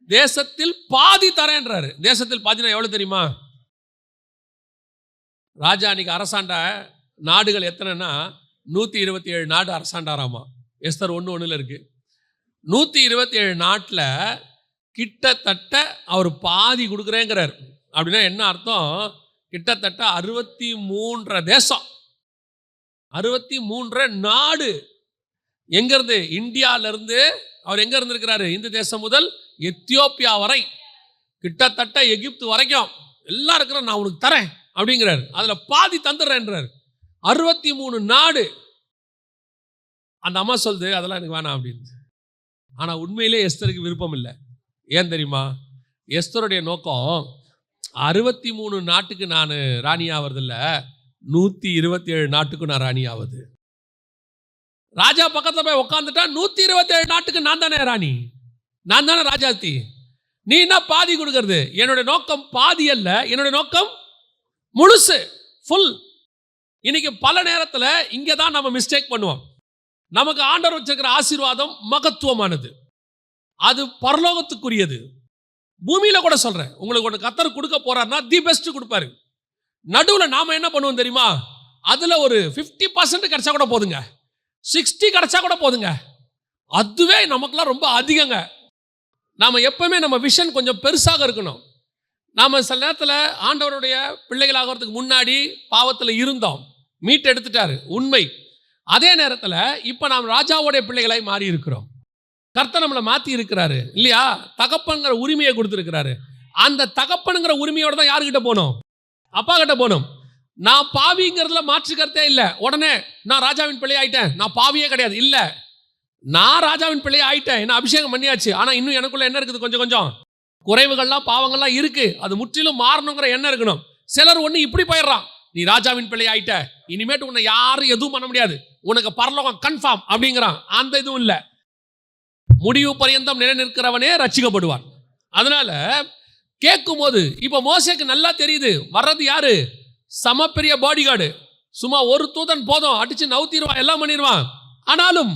தேசத்தில் பாதி தரேன்றாரு. தேசத்தில் பாதினா எவ்வளவு தெரியுமா, ராஜா அன்னைக்கு அரசாண்ட நாடுகள் எத்தனைன்னா 127 நாடு அரசாண்டாராமா. எஸ்தர் 1:1 இருக்கு. 127 நாட்டில் கிட்டத்தட்ட அவர் பாதி கொடுக்குறேங்கிறார். அப்படின்னா என்ன அர்த்தம், கிட்டத்தட்ட 63 தேசம், 63 நாடு. எங்கிருந்து, இந்தியாவிலிருந்து அவர் எங்க இருந்திருக்கிறாரு, இந்த தேசம் முதல் எத்தியோப்பியா வரை, கிட்டத்தட்ட எகிப்து வரைக்கும் எல்லாம் இருக்கிற, நான் உனக்கு தரேன் அப்படிங்கிறார். அதுல பாதி தந்துடுறேன்றார். 63 நாடு. அந்த அம்மா சொல்லுது, அதெல்லாம் எனக்கு வேணாம் அப்படின்னு. ஆனா உண்மையிலே எஸ்தருக்கு விருப்பம் இல்லை. ஏன் தெரியுமா, எஸ்தருடைய நோக்கம் 63 நாட்டுக்கு நான் ராணி ஆவறதில்ல, 127 நாட்டுக்கு நான் ராணி ஆவது. ராஜா பக்கத்தில் போய் உட்காந்துட்டா 127 நாட்டுக்கு நான் தானே ராணி, நான் தானே ராஜாத்தி. நீ என்ன பாதி கொடுக்கறது? என்னுடைய நோக்கம் பாதி அல்ல, என்னுடைய நோக்கம் முழுசு, ஃபுல். இன்னைக்கு பல நேரத்தில் இங்கே தான் நம்ம மிஸ்டேக் பண்ணுவோம். நமக்கு ஆண்டவர் வச்சிருக்கிற ஆசீர்வாதம் மகத்துவமானது, அது பரலோகத்துக்குரியது. பூமியில கூட சொல்றேன், உங்களுக்கு ஒன்று கர்த்தர் கொடுக்க போறாருன்னா தி பெஸ்ட் கொடுப்பாரு. நடுவில் நாம என்ன பண்ணுவோம் தெரியுமா, அதுல ஒரு 50% கிடைச்சா கூட போதுங்க, 60 கிடைச்சா கூட போதுங்க, அதுவே நமக்குலாம் ரொம்ப அதிகங்க. நாம எப்பவுமே நம்ம விஷன் கொஞ்சம் பெருசாக இருக்கணும். நாம சில நேரத்தில் ஆண்டவருடைய பிள்ளைகளாகிறதுக்கு முன்னாடி பாவத்தில் இருந்தோம், மீட் எடுத்துட்டாரு, உண்மை. அதே நேரத்தில் இப்போ நாம் ராஜாவுடைய பிள்ளைகளாய் மாறி இருக்கிறோம். கர்த்தர் நம்மளை மாற்றி இருக்கிறாரு இல்லையா, தகப்பனுங்கிற உரிமையை கொடுத்துருக்கிறாரு. அந்த தகப்பனுங்கிற உரிமையோட தான் யாருக்கிட்ட போகணும், அப்பா கிட்ட போகணும். நான் பாவிங்கிறதுல மாற்று கருத்தே இல்லை. உடனே நான் ராஜாவின் பிள்ளை ஆயிட்டேன், நான் பாவியே கிடையாது, இல்லை, நான் ராஜாவின் பிள்ளை ஆயிட்டேன், என்ன அபிஷேகம் பண்ணியாச்சு. ஆனால் இன்னும் எனக்குள்ள என்ன இருக்குது, கொஞ்சம் கொஞ்சம் குறைவுகள்லாம் பாவங்கள்லாம் இருக்கு, அது முற்றிலும் மாறணுங்கிற எண்ணம் இருக்கணும். சிலர் ஒன்று இப்படி போயிடுறான், நீ ராஜாவின் பிள்ளை ஆயிட்ட, இனிமேட்டு உன்னை யாரும் எதுவும் பண்ண முடியாது, உனக்கு பரலோகம் கன்ஃபார்ம் அப்படிங்கிறான். அந்த இதுவும் இல்லை. முடிவு பரியந்தம் நிலை நிற்கிறவனே ரட்சிக்கப்படுவான். அதனால கேட்கும் போது இப்ப மோசேக்கு நல்லா தெரியுது, வர்றது யாரு, சம பெரிய பாடி கார்டு. சும்மா ஒரு தூதன் போதும், அடிச்சு நவுத்திடுவான், எல்லாம் பண்ணிடுவான். ஆனாலும்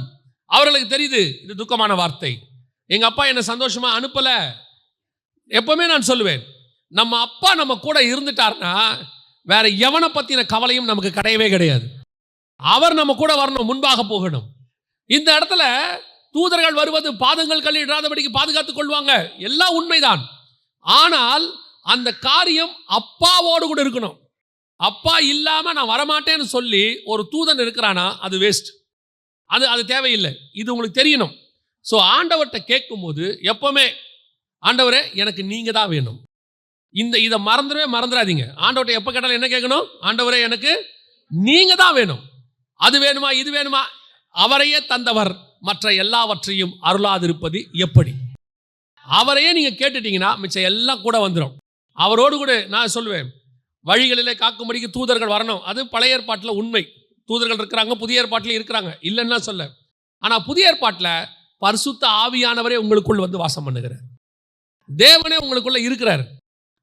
அவர்களுக்கு தெரியுது இது துக்கமான வார்த்தை, எங்க அப்பா என்ன சந்தோஷமா அனுப்பல. எப்பவுமே நான் சொல்லுவேன், நம்ம அப்பா நம்ம கூட இருந்துட்டார்னா வேற எவனை பத்தின கவலையும் நமக்கு கிடையவே கிடையாது. அவர் நம்ம கூட வரணும், முன்பாக போகணும். இந்த இடத்துல தூதர்கள் வருவது பாதங்கள் கல்லிடாதபடிக்கு பாதுகாத்துக் கொள்வாங்க, எல்லாம் உண்மைதான். ஆனால் அந்த காரியம் அப்பாவோடு கூட இருக்கணும். அப்பா இல்லாம நான் வரமாட்டேன்னு சொல்லி ஒரு தூதன் இருக்கிறானா அது வேஸ்ட். அது தேவையில்லை. இது உங்களுக்கு தெரியணும். ஸோ ஆண்டவர்கிட்ட கேட்கும்போது எப்பவுமே ஆண்டவரே எனக்கு நீங்க தான் வேணும். இதை மறந்துடாதீங்க. ஆண்டவர்கிட்ட எப்போ கேட்டாலும் என்ன கேட்கணும்? ஆண்டவரே எனக்கு நீங்க தான் வேணும். அது வேணுமா இது வேணுமா? அவரையே தந்தவர் மற்ற எல்லாவற்றையும் அருளாதிருப்பது எப்படி? அவரையே நீங்க கேட்டுட்டீங்கன்னா மிச்சம் எல்லாம் கூட வந்துடும். அவரோடு கூட நான் சொல்லுவேன், வழிகளிலே காக்கும்படிக்கு தூதர்கள் வரணும். அது பழைய ஏற்பாட்டில் உண்மை. தூதர்கள் இருக்கிறாங்க, புதிய ஏற்பாட்டில் இருக்கிறாங்க, இல்லைன்னா சொல்ல. ஆனால் புதிய ஏற்பாட்டில் பரிசுத்த ஆவியானவரே உங்களுக்குள் வந்து வாசம் பண்ணுகிறார். தேவனே உங்களுக்குள்ள இருக்கிறார்.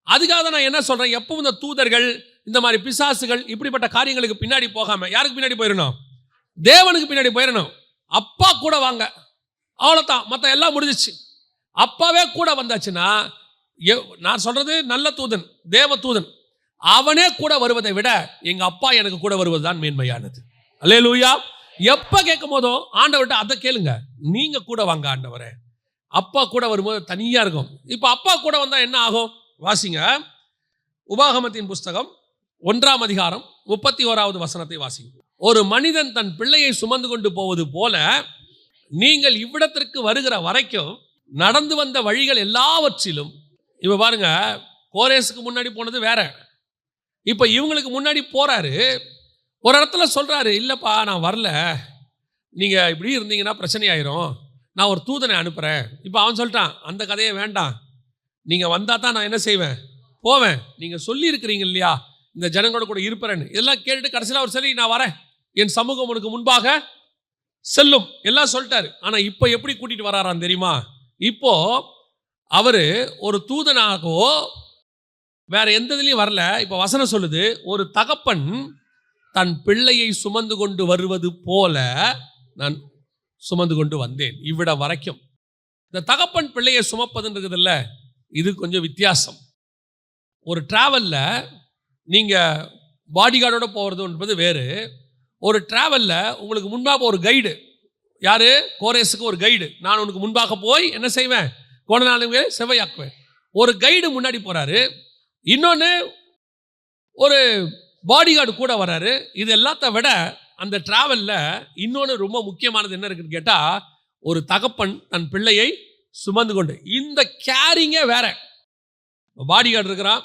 அதுக்காக தான் நான் என்ன சொல்றேன், எப்பவும் இந்த தூதர்கள் இந்த மாதிரி பிசாசுகள் இப்படிப்பட்ட காரியங்களுக்கு பின்னாடி போகாம யாருக்கு பின்னாடி போயிடணும்? தேவனுக்கு பின்னாடி போயிடணும். அப்பா கூட வாங்க, அவ்வளோதான், மற்ற எல்லாம் முடிஞ்சிச்சு. அப்பாவே கூட வந்தாச்சுன்னா, நான் சொல்றது நல்ல தூதன், தேவ தூதன், அவனே கூட வருவதை விட எங்க அப்பா எனக்கு கூட வருவதுதான் மேன்மையானது. அல்லேலூயா. எப்ப கேட்கும் போதும் ஆண்டவர்கிட்ட அதை கேளுங்க, நீங்க கூட வாங்க ஆண்டவரே. அப்பா கூட வரும்போது தனியா இருக்கும். இப்ப அப்பா கூட வந்தா என்ன ஆகும்? வாசிங்க, உபாகமத்தின் புஸ்தகம் 1ஆம் அதிகாரம் 31வது வசனத்தை வாசிங்க. ஒரு மனிதன் தன் பிள்ளையை சுமந்து கொண்டு போவது போல நீங்கள் இவ்விடத்திற்கு வருகிற வரைக்கும் நடந்து வந்த வழிகள் எல்லாவற்றிலும். இப்ப பாருங்க, கோரேசுக்கு முன்னாடி போனது வேற, இப்ப இவங்களுக்கு முன்னாடி போறாரு. ஒரு இடத்துல சொல்றாரு, இல்லப்பா நான் வரல, நீங்க இப்படி இருந்தீங்கன்னா பிரச்சனை ஆயிரும், நான் ஒரு தூதனை அனுப்புறேன். இப்ப அவன் சொல்லிட்டான், அந்த கதையை வேண்டாம், நீங்க வந்தா தான் நான் என்ன செய்வேன், போவேன். நீங்க சொல்லி இருக்கிறீங்க இல்லையா இந்த ஜனங்களோட கூட இருப்பேன்னு. இதெல்லாம் கேட்டுட்டு கடைசியில் அவர் சரி நான் வரேன், என் சமூகம் உனக்கு முன்பாக செல்லும் எல்லாம் சொல்லிட்டாரு. ஆனா இப்ப எப்படி கூட்டிட்டு வராராம் தெரியுமா? இப்போ அவரு ஒரு தூதனாகவோ வேற எந்த இதுலையும் வரல. இப்ப வசனம் சொல்லுது, ஒரு தகப்பன் தன் பிள்ளையை சுமந்து கொண்டு வருவது போல நான் சுமந்து கொண்டு வந்தேன் இவ்விட வரைக்கும். இந்த தகப்பன் பிள்ளையை சுமப்பதுன்றது இல்ல, இது கொஞ்சம் வித்தியாசம். ஒரு டிராவல்ல நீங்க பாடி கார்டோட போறதுன்றது வேறு. ஒரு டிராவல்ல உங்களுக்கு முன்பாக ஒரு கைடு, யாரு? கோரேசுக்கு ஒரு கைடு, நான் உனக்கு முன்பாக போய் என்ன செய்வேன், கோணநாளுங்க செவ்வையாக்குவேன். ஒரு கைடு முன்னாடி போறாரு, இன்னொன்று ஒரு பாடி கார்டு கூட வர்றாரு. இது எல்லாத்த விட அந்த டிராவல்ல இன்னொன்று ரொம்ப முக்கியமானது என்ன இருக்குன்னு கேட்டா, ஒரு தகப்பன் தன் பிள்ளையை சுமந்து கொண்டு, இந்த கேரிங்கே வேற. பாடி கார்டு இருக்கிறான்,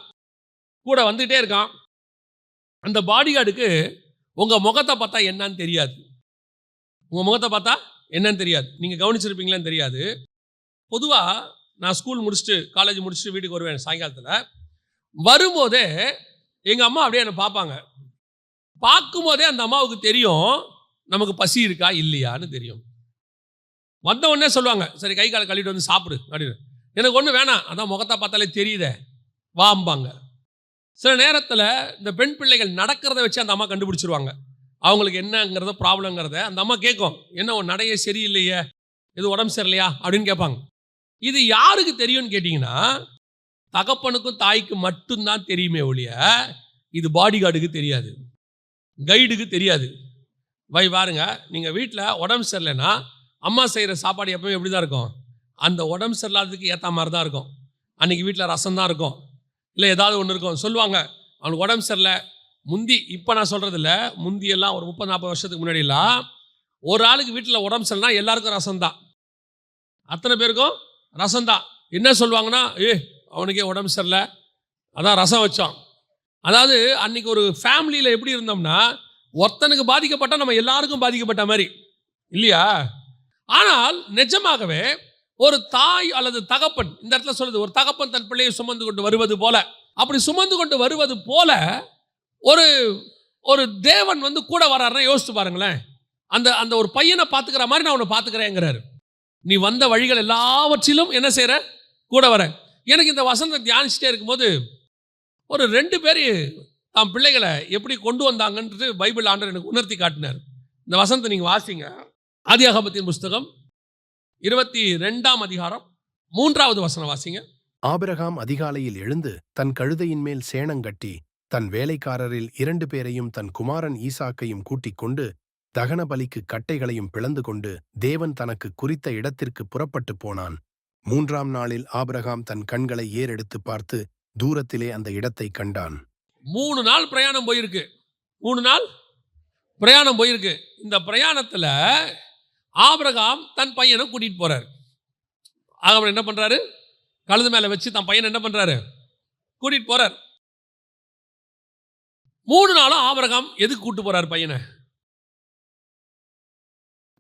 கூட வந்துகிட்டே இருக்கான். அந்த பாடி கார்டுக்கு உங்க முகத்தை பார்த்தா என்னன்னு தெரியாது. உங்க முகத்தை பார்த்தா என்னன்னு தெரியாது. நீங்க கவனிச்சிருப்பீங்களான்னு தெரியாது. பொதுவா நான் ஸ்கூல் முடிச்சுட்டு காலேஜ் முடிச்சுட்டு வீட்டுக்கு வருவேன். சாயங்காலத்தில் வரும்போதே எங்க அம்மா அப்படியே என்னை பார்ப்பாங்க. பார்க்கும்போதே அந்த அம்மாவுக்கு தெரியும் நமக்கு பசி இருக்கா இல்லையான்னு தெரியும். வந்த உடனே சொல்லுவாங்க, சரி கை காலை கழுவிட்டு வந்து சாப்பிடு அப்படின்னு. எனக்கு ஒன்றும் வேணாம், அதான் முகத்தை பார்த்தாலே தெரியுதே வாம்பாங்க. சில நேரத்தில் இந்த பெண் பிள்ளைகள் நடக்கிறத வச்சு அந்த அம்மா கண்டுபிடிச்சிருவாங்க அவங்களுக்கு என்னங்கிறத ப்ராப்ளங்கிறத. அந்த அம்மா கேட்கும், என்ன உன் நடையே சரியில்லையே, இது உடம்பு சரியில்லையா அப்படின்னு கேட்பாங்க. இது யாருக்கு தெரியும்னு கேட்டிங்கன்னா, தகப்பனுக்கும் தாய்க்கும் மட்டும்தான் தெரியுமே ஒழிய இது பாடி கார்டுக்கு தெரியாது, கைடுக்கு தெரியாது. பாருங்க, நீங்கள் வீட்டில் உடம்பு சரியில்லைன்னா அம்மா செய்கிற சாப்பாடு எப்பவுமே எப்படி தான் இருக்கும், அந்த உடம்பு சரியில்லாததுக்கு ஏற்ற மாதிரி தான் இருக்கும். அன்றைக்கி வீட்டில் ரசம் தான் இருக்கும், இல்லை ஏதாவது ஒன்று இருக்கும். சொல்லுவாங்க அவனுக்கு உடம்பு சரியில்லை. முந்தி, இப்போ நான் சொல்கிறதில்ல, முந்தியெல்லாம் ஒரு 30-40 வருஷத்துக்கு முன்னாடிலாம் ஒரு ஆளுக்கு வீட்டில் உடம்பு சரியில்லைனா எல்லாருக்கும் ரசம் தான், அத்தனை பேருக்கும் ரசம் தான். என்ன சொல்லுவாங்கன்னா, அவனுக்கே உடம்பு சரியில்லை அதான் ரசம் வச்சோம். அதாவது அன்னைக்கு ஒரு ஃபேமிலியில் எப்படி இருந்தோம்னா, ஒருத்தனுக்கு பாதிக்கப்பட்டால் நம்ம எல்லாருக்கும் பாதிக்கப்பட்ட மாதிரி இல்லையா? ஆனால் நிஜமாகவே ஒரு தாய் அல்லது தகப்பன், இந்த இடத்துல சொல்லுது, ஒரு தகப்பன் தன் பிள்ளையை சுமந்து கொண்டு வருவது போல, அப்படி சுமந்து கொண்டு வருவது போல ஒரு ஒரு தேவன் வந்து கூட வர்றாருன்னா யோசிச்சு பாருங்களேன். அந்த அந்த ஒரு பையனை பார்த்துக்கிற மாதிரி நான் உன்னை பார்த்துக்கிறேங்கிறாரு. நீ வந்த வழிகள் எல்லாவற்றிலும் என்ன செய்கிற, கூட வர. எனக்கு இந்த வசனத்தை தியானிச்சுட்டே இருக்கும்போது ஒரு 2 பேர் தாம் பிள்ளைகளை எப்படி கொண்டு வந்தாங்கன்றது பைபிள் ஆண்டவர் எனக்கு உணர்த்தி காட்டினார். இந்த வசனத்தை நீங்கள் வாசிங்க. ஆதியாகமத்தின் புஸ்தகம் 22ஆம் அதிகாரம் 3வது வசனம் வாசிங்க. ஆபிரகாம் அதிகாலையில் எழுந்து தன் கழுதையின் மேல் சேணங்கட்டி தன் வேலைக்காரரில் 2 பேரையும் தன் குமாரன் ஈசாக்கையும் கூட்டிக் கொண்டு தகன பலிக்கு கட்டைகளையும் பிளந்து கொண்டு தேவன் தனக்கு குறித்த இடத்திற்கு புறப்பட்டு போனான். 3ஆம் நாளில் ஆபிரகாம் தன் கண்களை ஏறெடுத்து பார்த்து தூரத்திலே அந்த இடத்தை கண்டான். 3 நாள் பிரயாணம் போயிருக்கு. 3 நாள் பிரயாணம் போயிருக்கு. இந்த பிரயாணத்துல ஆபிரகாம் தன் பையனை கூட்டிட்டு போறாரு. ஆபிரகாம் என்ன பண்றாரு? கழுது மேல வச்சு தன் பையனை என்ன பண்றாரு? கூட்டிட்டு போறாரு. 3 நாளும் ஆபிரகாம் எதுக்கு கூட்டு போறாரு பையனை?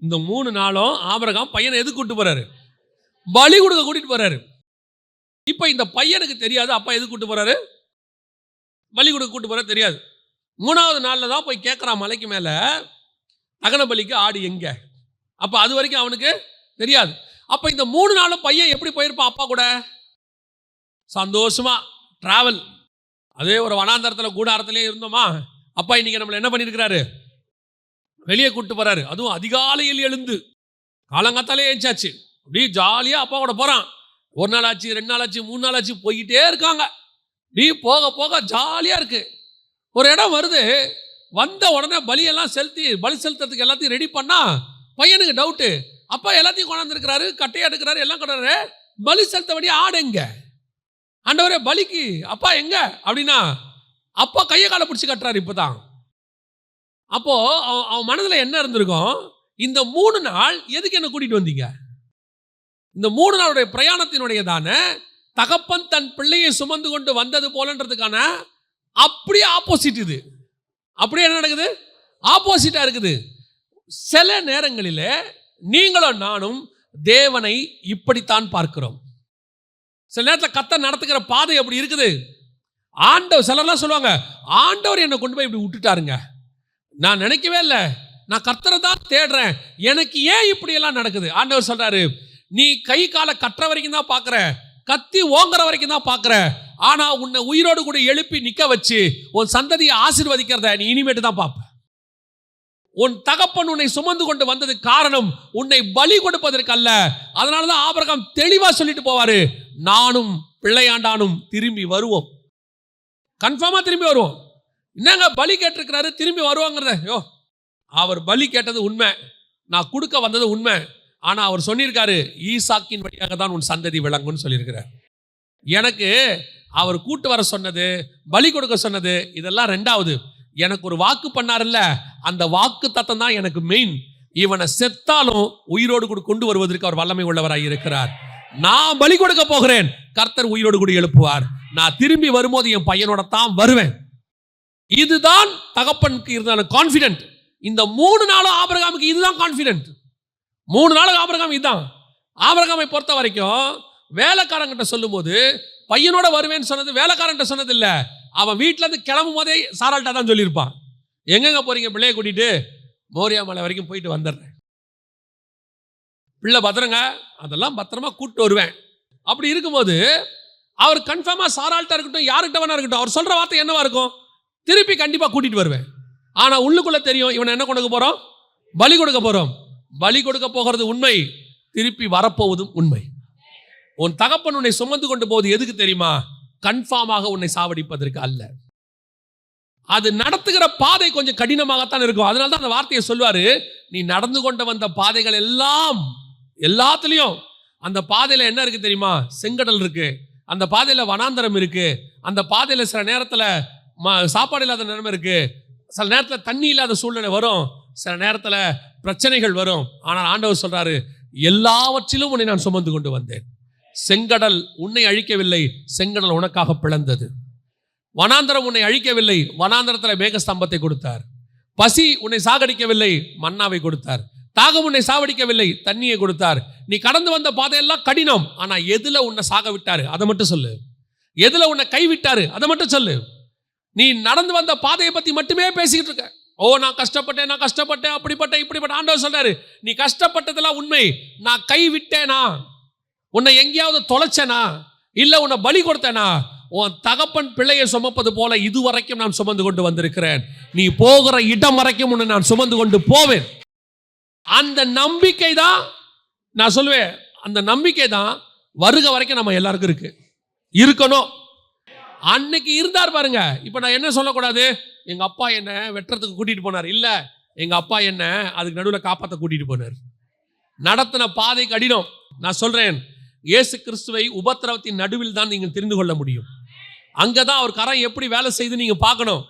இந்த 3 நாளும் ஆபிரகாம் பையனை எதுக்கு கூட்டு போறாரு? பலி கொடுக்க கூட்டிட்டு போறாரு. இப்ப இந்த பையனுக்கு தெரியாது அப்பா எதுக்கு கூட்டு போறாரு, பலி கொடுக்க கூட்டு போறாரு தெரியாது. 3ஆவது நாள்ல தான் போய் கேட்கறான் மலைக்கு மேல, தகன பலிக்கு ஆடு எங்க. அப்ப அது வரைக்கும் அவனுக்கு தெரியாது. அப்ப இந்த 3 நாளும் பையன் எப்படி போயிருப்பான் அப்பா கூட? சந்தோஷமா டிராவல். அதே ஒரு வனாந்தரத்தில் கூடாரத்திலே இருந்தோமா, அப்பா இன்னைக்கு நம்மளை என்ன பண்ணியிருக்கிறாரு? வெளியே கூட்டு போறாரு. அதுவும் அதிகாலையில் எழுந்து காலங்காத்தாலே ஏஞ்சாச்சு. அப்படியே ஜாலியா அப்பா கூட போறான். 1 நாள் ஆச்சு, 2 நாள் ஆச்சு, 3 நாள் ஆச்சு, போய்கிட்டே இருக்காங்க. அப்படியே போக போக ஜாலியா இருக்கு. ஒரு இடம் வருது, வந்த உடனே பலியெல்லாம் பலி செலுத்துறதுக்கு எல்லாத்தையும் ரெடி பண்ணா பையனுக்கு டவுட்டு. அப்பா எல்லாத்தையும் கொண்டாந்துருக்கிறாரு, கட்டையா எடுக்கிறாரு, எல்லாம் கொண்டாரு. பலி செலுத்த வேண்டிய ஆடு எங்க? ஆண்டவரே பலிக்கு அப்பா எங்க அப்படின்னா, அப்பா கையை காலை பிடிச்சி கட்டுறாரு. இப்பதான் அப்போ அவன் மனதில் என்ன இருந்திருக்கும்? இந்த 3 நாள் எதுக்கு என்ன கூட்டிட்டு வந்தீங்க? இந்த 3 நாளுடைய பிரயாணத்தினுடைய தானே தகப்பன் தன் பிள்ளையை சுமந்து கொண்டு வந்தது போலன்றதுக்கான அப்படியே ஆப்போசிட். இது அப்படியே என்ன நடக்குது? ஆப்போசிட்டா இருக்குது. சில நேரங்களில் நீங்களும் நானும் தேவனை இப்படித்தான் பார்க்கிறோம். சில நேரத்தில் கர்த்தர் நடத்துகிற பாதை அப்படி இருக்குது. ஆண்டவர் சிலர்லாம் சொல்லுவாங்க, ஆண்டவர் என்னை கொண்டு போய் இப்படி விட்டுட்டாருங்க, நான் நினைக்கவே இல்லை, நான் கர்த்தரை தான் தேடுறேன், எனக்கு ஏன் இப்படி எல்லாம் நடக்குது? ஆண்டவர் சொல்றாரு, நீ கை காலை கட்டுற வரைக்கும் தான் பார்க்குற, கத்தி ஓங்குற வரைக்கும் தான் பார்க்குற, ஆனா உன்னை உயிரோடு கூட எழுப்பி நிக்க வச்சு உன் சந்ததியை ஆசீர்வதிக்கிறத நீ இனிமேட்டு தான் பார்ப்ப. உன் தகப்பன் உன்னை சுமந்து கொண்டு வந்தது காரணம் உன்னை பலி கொடுப்பதற்கு அல்ல. அதனாலதான் ஆபிரகாம் தெளிவா சொல்லிட்டு போவாரு, நானும் பிள்ளையாண்டானும் திரும்பி வருவோம். கன்ஃபார்மா திரும்பி வருவோம். என்னங்க பலி கேட்டிருக்கிறாரு, திரும்பி வருவாங்கிறத? அவர் பலி கேட்டது உண்மை, நான் கொடுக்க வந்தது உண்மை. ஆனா அவர் சொல்லியிருக்காரு, ஈசாக்கின் வழியாக தான் உன் சந்ததி விளங்கும்னு சொல்லியிருக்கிறார். எனக்கு அவர் கூட்டு வர சொன்னது, பலி கொடுக்க சொன்னது, இதெல்லாம் 2வது. எனக்கு ஒரு வாக்கு பண்ணார்ல, அந்த வாக்கு தத்தம் தான் எனக்கு மெயின். இவனை செத்தாலும் உயிரோடு கூட கொண்டு வருவதற்கு அவர் வல்லமை உள்ளவராய் இருக்கிறார். நான் பலி கொடுக்க போகிறேன், கர்த்தர் உயிரோடு கூட எழுப்புவார். நான் திரும்பி வரும்போது என் பையனோட தான் வருவேன். இதுதான் தகப்பனுக்கு இருந்தான கான்ஃபிடென்ட். இந்த 3 நாளும் ஆபிரகாமுக்கு இதுதான் கான்ஃபிடென்ட். 3 நாளும் ஆபிரகாம் இதுதான். ஆபிரகாமை பொறுத்த வரைக்கும் வேலைக்காரங்கிட்ட சொல்லும் போது பையனோட வருவேன்னு சொன்னது வேலைக்காரன்ட்ட சொன்னது இல்லை. அவன் வீட்டில இருந்து கிளம்பும் போதே சாரால்ட்டா தான் சொல்லியிருப்பான், எங்கெங்க போறீங்க? பிள்ளைய கூட்டிட்டு மோரியா மலை வரைக்கும் போயிட்டு வந்துடுறேன், பிள்ளை பத்திரங்க, அதெல்லாம் பத்திரமா கூப்பிட்டு வருவேன். அப்படி இருக்கும்போது அவர் கன்ஃபார்மா சாரால்ட்டா இருக்கட்டும், யாருக்கிட்ட வேணா இருக்கட்டும், அவர் சொல்ற வார்த்தை என்னவா இருக்கும்? திருப்பி கண்டிப்பா கூட்டிட்டு வருவேன். ஆனா உள்ளுக்குள்ள தெரியும், இவனை என்ன கொடுக்க போறோம்? பலி கொடுக்க போறோம். பலி கொடுக்க போகிறது உண்மை, திருப்பி வரப்போவதும் உண்மை. உன் தகப்பன் உன்னை சுமந்து கொண்டு போவது எதுக்கு தெரியுமா? கன்ஃபார்மாக உன்னை சாவடிப்பதற்கு அல்ல. அது நடத்துகிற பாதை கொஞ்சம் கடினமாகத்தான் இருக்கும். அதனால தான் அந்த வார்த்தையை சொல்வாரு, நீ நடந்து கொண்டு வந்த பாதைகள் எல்லாம், எல்லாத்துலயும் அந்த பாதையில என்ன இருக்கு தெரியுமா? செங்கடல் இருக்கு, அந்த பாதையில வனாந்தரம் இருக்கு, அந்த பாதையில சில நேரத்துல சாப்பாடு இல்லாத நிலைமை இருக்கு, சில நேரத்தில் தண்ணி இல்லாத சூழ்நிலை வரும், சில நேரத்தில் பிரச்சனைகள் வரும். ஆனால் ஆண்டவர் சொல்றாரு, எல்லாவற்றிலும் உன்னை நான் சுமந்து கொண்டு வந்தேன். செங்கடல் உன்னை அழிக்கவில்லை, செங்கடல் உனக்காக பிளந்தது. வனாந்தரம் உன்னை அழிக்கவில்லை, வனாந்தரத்தில் மேகஸ்தம்பத்தை கொடுத்தார். பசி உன்னை சாகடிக்கவில்லை, மன்னாவை கொடுத்தார். தாகம் உன்னை சாவடிக்கவில்லை, தண்ணியை கொடுத்தார். நீ கடந்து வந்த பாதையெல்லாம் கடினம், ஆனா எதுல உன்னை சாக விட்டாரு அதை மட்டும் சொல்லு. எதுல உன்னை கைவிட்டாரு அதை மட்டும் சொல்லு. நீ நடந்து வந்த பாதையை பத்தி மட்டுமே பேசிக்கிட்டு இருக்க. நான் கஷ்டப்பட்டேன், நான் கஷ்டப்பட்டேன், அப்படிப்பட்டேன், இப்படிப்பட்ட. ஆண்டவர் சொல்றாரு, நீ கஷ்டப்பட்டதெல்லாம் உண்மை, நான் கை விட்டேனா? உன்னை எங்கேயாவது தொலைச்சனா? இல்ல உன்னை பலி கொடுத்தேனா? உன் தகப்பன் பிள்ளையை சுமப்பது போல இதுவரைக்கும் நான் சுமந்து கொண்டு வந்திருக்கிறேன். நீ போகிற இடம் வரைக்கும் உன்னை நான் சுமந்து கொண்டு போவேன். அந்த நம்பிக்கை தான் நான் சொல்லுவேன், அந்த நம்பிக்கை தான் வருக வரைக்கும் நம்ம எல்லாருக்கும் இருக்கு, இருக்கணும். அன்னைக்கு இருந்தார் பாருங்க. இப்ப நான் என்ன சொல்லக்கூடாது, எங்க அப்பா என்ன வெட்டுறதுக்கு கூட்டிட்டு போனார், இல்ல, எங்க அப்பா என்ன அதுக்கு நடுவில் காப்பாற்ற கூட்டிட்டு போனார். நடத்தின பாதை கடினம். நான் சொல்றேன், இயேசு கிறிஸ்துவை உபத்திரவத்தின் நடுவில் தான் நீங்கள் தெரிந்து கொள்ள முடியும். அங்கதான் அவர் கரம் எப்படி வேலை செய்து நீங்க பார்க்கணும்.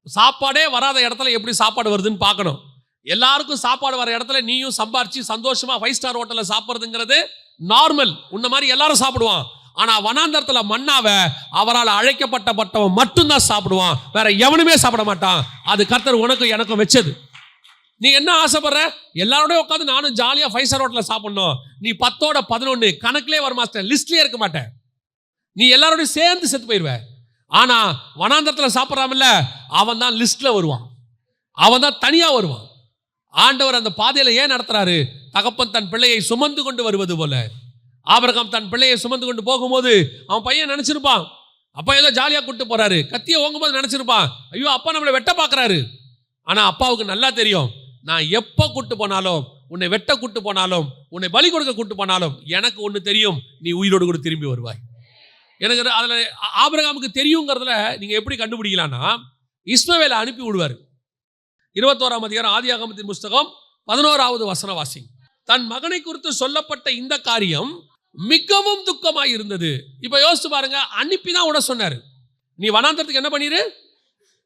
சாப்பாடே வராத இடத்துல எப்படி சாப்பாடு வருதுன்னு பார்க்கணும். எல்லாருக்கும் சாப்பாடு வர இடத்துல நீயும் சம்பாரிச்சு சந்தோஷமா 5 ஸ்டார் ஹோட்டல்ல சாப்பிடுறதுங்கிறது நார்மல். உன்ன மாதிரி எல்லாரும் சாப்பிடுவான். ஆனா வனாந்தரத்துல மன்னாவை அவரால் அழைக்கப்பட்டவன் மட்டும்தான் சாப்பிடுவான், வேற எவனுமே சாப்பிட மாட்டான். அது கர்த்தர் உனக்கும் எனக்கும் வச்சது. நீ என்ன ஆசைப்படுற? எல்லாரோடய உட்காந்து நானும் ஜாலியா 5 ஸ்டார் ஹோட்டல்ல சாப்பிடணும். நீ 10ஓட 11 கணக்கிலே வர மாட்டேன், லிஸ்ட்லயே இருக்க மாட்டேன். நீ எல்லாரோடையும் சேர்ந்து செத்து போயிடுவ. ஆனா வனாந்தரத்துல சாப்பிட்றாமல்ல, அவன் தான் லிஸ்ட்ல வருவான், அவன் தான் தனியா வருவான். ஆண்டவர் அந்த பாதையில ஏன் நடத்துறாரு? தகப்பன் தன் பிள்ளையை சுமந்து கொண்டு வருவது போல. ஆபிரகாம் தன் பிள்ளையை சுமந்து கொண்டு போகும்போது அவன் பையன் நினைச்சிருப்பான், அப்பா ஏதோ ஜாலியா கூட்டு போறாரு. கத்தியை ஓங்கும்போது நினைச்சிருப்பான், ஐயோ அப்பா நம்மளை வெட்ட பார்க்கறாரு. ஆனா அப்பாவுக்கு நல்லா தெரியும், நான் எப்போ கூட்டு போனாலும், உன்னை வெட்ட கூட்டு போனாலும், உன்னை பலி கொடுக்க கூட்டு போனாலும் எனக்கு ஒன்று தெரியும், நீ உயிரோடு கூட திரும்பி வருவாய். எனக்கு அதில் ஆபிரகாமுக்கு தெரியுங்கிறதுல நீங்கள் எப்படி கண்டுபிடிக்கலான்னா, இஸ்மவேலை அனுப்பி விடுவார். 21ஆம் அதிகாரம் ஆதியாகமத்தின் புஸ்தகம் 11வது வசனம் வாசி. தன் மகனை குறித்து சொல்லப்பட்ட இந்த காரியம் மிகவும் துக்கமாய் இருந்தது. இப்போ யோசிச்சு பாருங்க, அனுப்பி தான் விட சொன்னார். நீ வனாந்தரத்துக்கு என்ன பண்ணிரு?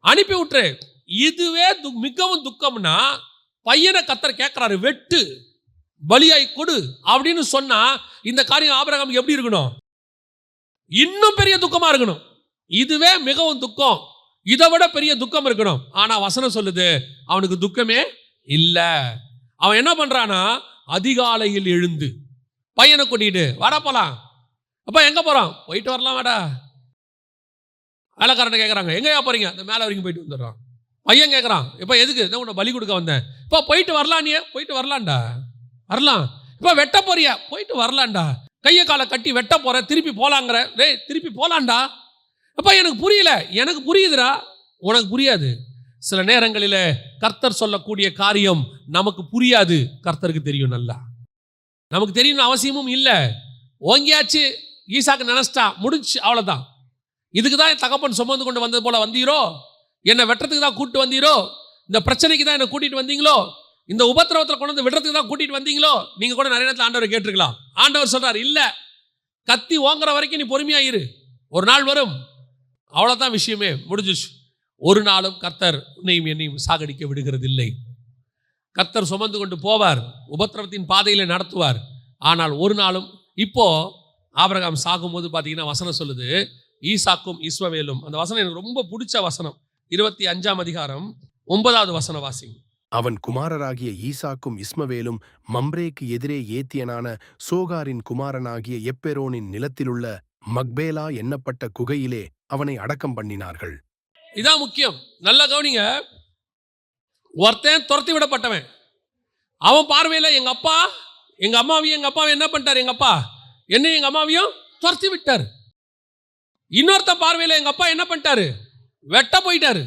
அனுப்பி விட்டுரு. இதுவே மிகவும் துக்கம்னா பையனை கர்த்தர் கேட்கிறாரு, வெட்டு பலியாய் கொடு அப்படின்னு சொன்னா இந்த காரியம் ஆபிரகாமுக்கு எப்படி இருக்கணும்? இன்னும் பெரிய துக்கமா இருக்கணும். இதுவே மிகவும் துக்கம், இதை விட பெரிய துக்கம் இருக்கணும். ஆனா வசனம் சொல்லுது அவனுக்கு துக்கமே இல்லை. அவன் என்ன பண்றானா, அதிகாலையில் எழுந்து பையனை கூட்டிட்டு வாடா போலாம். அப்பா எங்க போறான்? போயிட்டு வரலாம் வாடா. வேலைக்காரனை கேட்கறாங்க, எங்கயா போறீங்க? அந்த மேலே வரைக்கும் போயிட்டு வந்துடுறான். பையன் கேட்கறான், இப்போ எதுக்கு? நான் உன்னை பலி கொடுக்க வந்தேன். இப்போ போயிட்டு வரலாம். நீ போயிட்டு வரலான்டா, வரலாம். இப்போ வெட்ட போறியா? போயிட்டு வரலான்டா. கையை காலை கட்டி வெட்ட போற, திருப்பி போலாங்கிற. டேய் திருப்பி போலான்டா. அப்பா எனக்கு புரியல. எனக்கு புரியுதுடா, உனக்கு புரியாது. சில நேரங்களில் கர்த்தர் சொல்லக்கூடிய காரியம் நமக்கு புரியாது, கர்த்தருக்கு தெரியும். நல்லா நமக்கு தெரியும் அவசியமும் இல்லை. ஓங்கியாச்சு, ஈசாக்கு நினைச்சிட்டா, முடிச்சு, அவ்வளோதான். இதுக்கு தான் என் தகப்பன் சுமந்து கொண்டு வந்தது போல வந்தீரோ? என்னை வெட்டுறதுக்கு தான் கூப்பிட்டு வந்தீரோ? இந்த பிரச்சனைக்கு தான் என்னை கூட்டிட்டு வந்தீங்களோ? இந்த உபத்திரவத்தில் கொண்டு வந்து விடுறதுக்கு தான் கூட்டிட்டு வந்தீங்களோ? நீங்க கூட நிறைய நேரத்தில் ஆண்டவர் கேட்டிருக்கலாம். ஆண்டவர் சொல்றாரு, இல்ல, கத்தி ஓங்குற வரைக்கும் நீ பொறுமையா இரு, ஒரு நாள் வரும். அவ்வளவுதான், விஷயமே முடிஞ்சிச்சு. ஒரு நாளும் கர்த்தர் உன்னையும் என்னையும் சாகடிக்க விடுகிறது இல்லை. கர்த்தர் சுமந்து கொண்டு போவார், உபத்திரவத்தின் பாதையில நடத்துவார். ஆனால் ஒரு நாளும், இப்போ ஆபிரகாம் சாகும்போது பார்த்தீங்கன்னா வசனம் சொல்லுது, ஈசாக்கும் இஸ்மவேலும். அந்த வசனம் எனக்கு ரொம்ப பிடிச்ச வசனம். 25ஆம் அதிகாரம் 9வது வசனம் வாசி. அவன் குமாரராகிய ஈசாக்கும் இஸ்மவேலும் மம்ரேக்கு எதிரே ஏத்தியனான சோகாரின் குமாரனாகிய எப்பெரோனின் நிலத்திலுள்ள மக்பேலா எண்ணப்பட்ட குகையிலே அவனை அடக்கம் பண்ணினார்கள். இதான் முக்கியம், நல்ல கவனிங்க. ஒருத்தன் துரத்தி விடப்பட்டவன், அவன் பார்வையில் எங்க அப்பா எங்க அம்மாவையும் எங்க அப்பாவை என்ன பண்ணிட்டார்? எங்க அப்பா என்ன எங்க அம்மாவையும் துரத்தி விட்டார். இன்னொருத்த பார்வையில் எங்க அப்பா என்ன பண்ணிட்டாரு? வெட்ட போயிட்டாரு.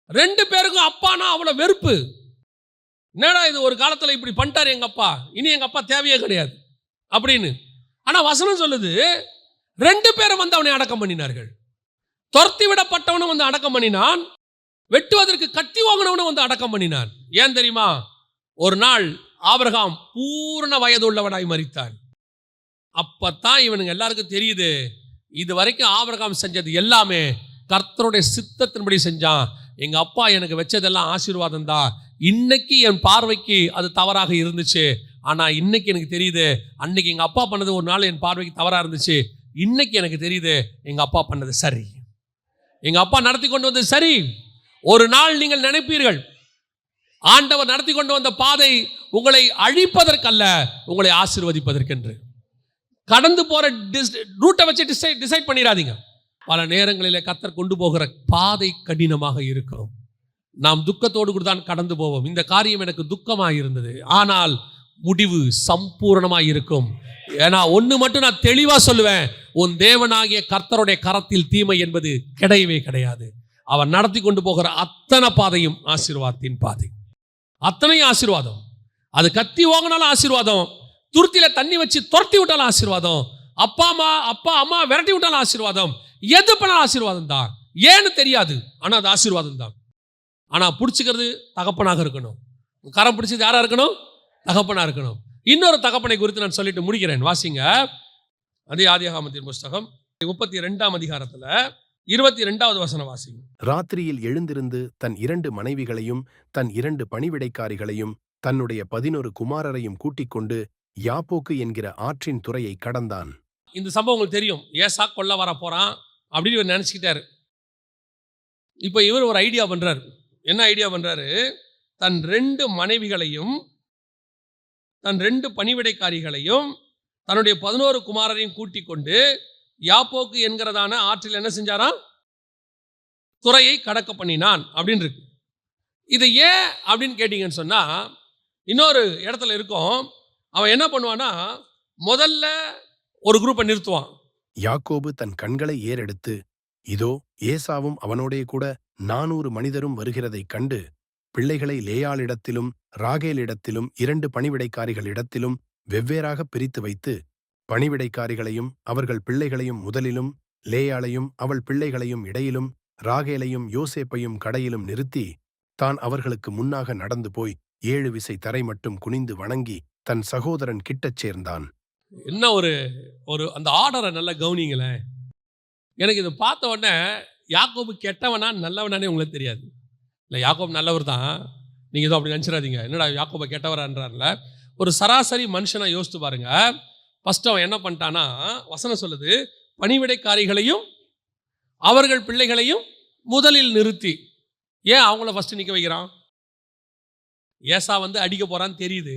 2 பேருக்கும் அப்பானா அவ்வளவு வெறுப்பு. என்னடா இது, ஒரு காலத்தில் இப்படி பண்ணிட்டாரு எங்க அப்பா, இனி எங்க அப்பா தேவையே கிடையாது அப்படின்னு. ஆனா வசனம் சொல்லுது, 2 பேரும் வந்து அவனை அடக்கம் பண்ணினார்கள். துரத்தி விடப்பட்டவனும் வந்து அடக்கம் பண்ணினான், வெட்டுவதற்கு கத்தி வாங்கினவனும் வந்து அடக்கம் பண்ணினான். ஏன் தெரியுமா? ஒரு நாள் ஆபிரகாம் பூர்ண வயது உள்ளவனாய் மரித்தான். அப்பத்தான் இவனுங்க எல்லாருக்கும் தெரியுது, இது வரைக்கும் ஆபிரகாம் செஞ்சது எல்லாமே கர்த்தருடைய சித்தத்தின்படி செஞ்சான். எங்க அப்பா எனக்கு வச்சதெல்லாம் ஆசீர்வாதம் தான். இன்னைக்கு என் பார்வைக்கு அது தவறாக இருந்துச்சு, ஆனா இன்னைக்கு எனக்கு தெரியுது, அன்னைக்கு எங்க அப்பா பண்ணது ஒரு நாள் என் பார்வைக்கு தவறா இருந்துச்சு. இன்னைக்கு எனக்கு தெரியுது, எங்க அப்பா பண்ணது சரி, எங்க அப்பா நடத்தி கொண்டு வந்தது சரி. ஒரு நாள் நீங்கள் நினைப்பீர்கள், ஆண்டவர் நடத்தி கொண்டு வந்த பாதை உங்களை அழிப்பதற்கல்ல, உங்களை ஆசீர்வதிப்பதற்கென்று. கடந்து போற ரூட்டை வச்சு டிசைட் பண்ணிடாதீங்க. பல நேரங்களில் கர்த்தர் கொண்டு போகிற பாதை கடினமாக இருக்கும். நாம் துக்கத்தோடு கூட தான் கடந்து போவோம். இந்த காரியம் எனக்கு துக்கமாக இருந்தது, ஆனால் முடிவு சம்பூர்ணமாக இருக்கும். ஏன்னா ஒன்று மட்டும் நான் தெளிவாக சொல்லுவேன், உன் தேவனாகிய கர்த்தருடைய கரத்தில் தீமை என்பது கிடையவே கிடையாது. அவர் நடத்தி கொண்டு போகிற அத்தனை பாதையும் ஆசீர்வாதத்தின் பாதை, அத்தனையும் ஆசீர்வாதம். அது கத்தி வாங்கினாலும் ஆசீர்வாதம், துருத்தியில தண்ணி வச்சு துரத்தி விட்டாலும் ஆசீர்வாதம், அப்பா அம்மா விரட்டி விட்டாலும் ஆசீர்வாதம், எது பண்ணாலும் ஆசீர்வாதம் தான். ஏன்னு தெரியாது, ஆனா அது ஆசீர்வாதம் தான். ஆனா பிடிச்சிக்கிறது தகப்பனாக இருக்கணும். கரம் பிடிச்சது யாரா இருக்கணும்? தகப்பனா இருக்கணும். இன்னொரு தகப்பனை குறித்து நான் சொல்லிட்டு முடிக்கிறேன். வாசிங்க. அதே ஆதியாகமத்தின் புஸ்தகம் 32ஆம் அதிகாரத்துல 22வது வசனம் வாசிங்க. ராத்திரியில் எழுந்திருந்து தன் 2 மனைவிகளையும் தன் 2 பணிவிடைக்காரிகளையும் தன்னுடைய 11 குமாரரையும் கூட்டிக் கொண்டு யாப்போக்கு என்கிற ஆற்றின் துறையை கடந்தான். இந்த சம்பவம் உங்களுக்கு தெரியும். ஏசா கொல்ல வர போறான் அப்படின்னு இவர் நினைச்சுக்கிட்டாரு. இப்போ இவர் ஒரு ஐடியா பண்றாரு. என்ன ஐடியா பண்றாரு? தன் 2 மனைவிகளையும் தன் 2 பணிவிடைக்காரிகளையும் தன்னுடைய 11 குமாரரையும் கூட்டிக் கொண்டு யாப்போக்கு என்கிறதான ஆற்றில் என்ன செஞ்சாராம்? துறையை கடக்க பண்ணினான் அப்படின்னு இருக்கு. இது ஏன் அப்படின்னு கேட்டீங்கன்னு சொன்னா, இன்னொரு இடத்துல இருக்கும். அவன் என்ன பண்ணுவான்னா, முதல்ல ஒரு குரூப்பை நிறுத்துவான். யாக்கோபு தன் கண்களை ஏறெடுத்து, இதோ ஏசாவும் அவனோடே கூட 400 மனிதரும் வருகிறதைக் கண்டு, பிள்ளைகளை லேயாளிடத்திலும் ராகேலிடத்திலும் 2 பணிவிடைக்காரிகளிடத்திலும் வெவ்வேறாக பிரித்து வைத்து, பணிவிடைக்காரிகளையும் அவர்கள் பிள்ளைகளையும் முதலிலும், லேயாளையும் அவள் பிள்ளைகளையும் இடையிலும், ராகேலையும் யோசேப்பையும் கடையிலும் நிறுத்தி, தான் அவர்களுக்கு முன்னாக நடந்து போய் 7 விசை தரை மட்டும் குனிந்து வணங்கி தன் சகோதரன் கிட்டச் சேர்ந்தான். என்ன ஒரு அந்த ஆர்டரை நல்லா கவனிங்களேன். எனக்கு இதை பார்த்த உடனே யாக்கோபு கெட்டவனா நல்லவனானே உங்களுக்கு தெரியாது. இல்லை, யாக்கோபு நல்லவர் தான், நீங்கள் ஏதோ அப்படி நினச்சிடாதீங்க. என்னடா யாக்கோபை கெட்டவரான்றார்ல. ஒரு சராசரி மனுஷனா யோசித்து பாருங்க. ஃபர்ஸ்ட் அவன் என்ன பண்ணிட்டானா, வசனம் சொல்லுது, பணிவிடைக்காரிகளையும் அவர்கள் பிள்ளைகளையும் முதலில் நிறுத்தி. ஏன் அவங்கள ஃபர்ஸ்ட் நிற்க வைக்கிறான்? ஏசா அடிக்க போறான்னு தெரியுது.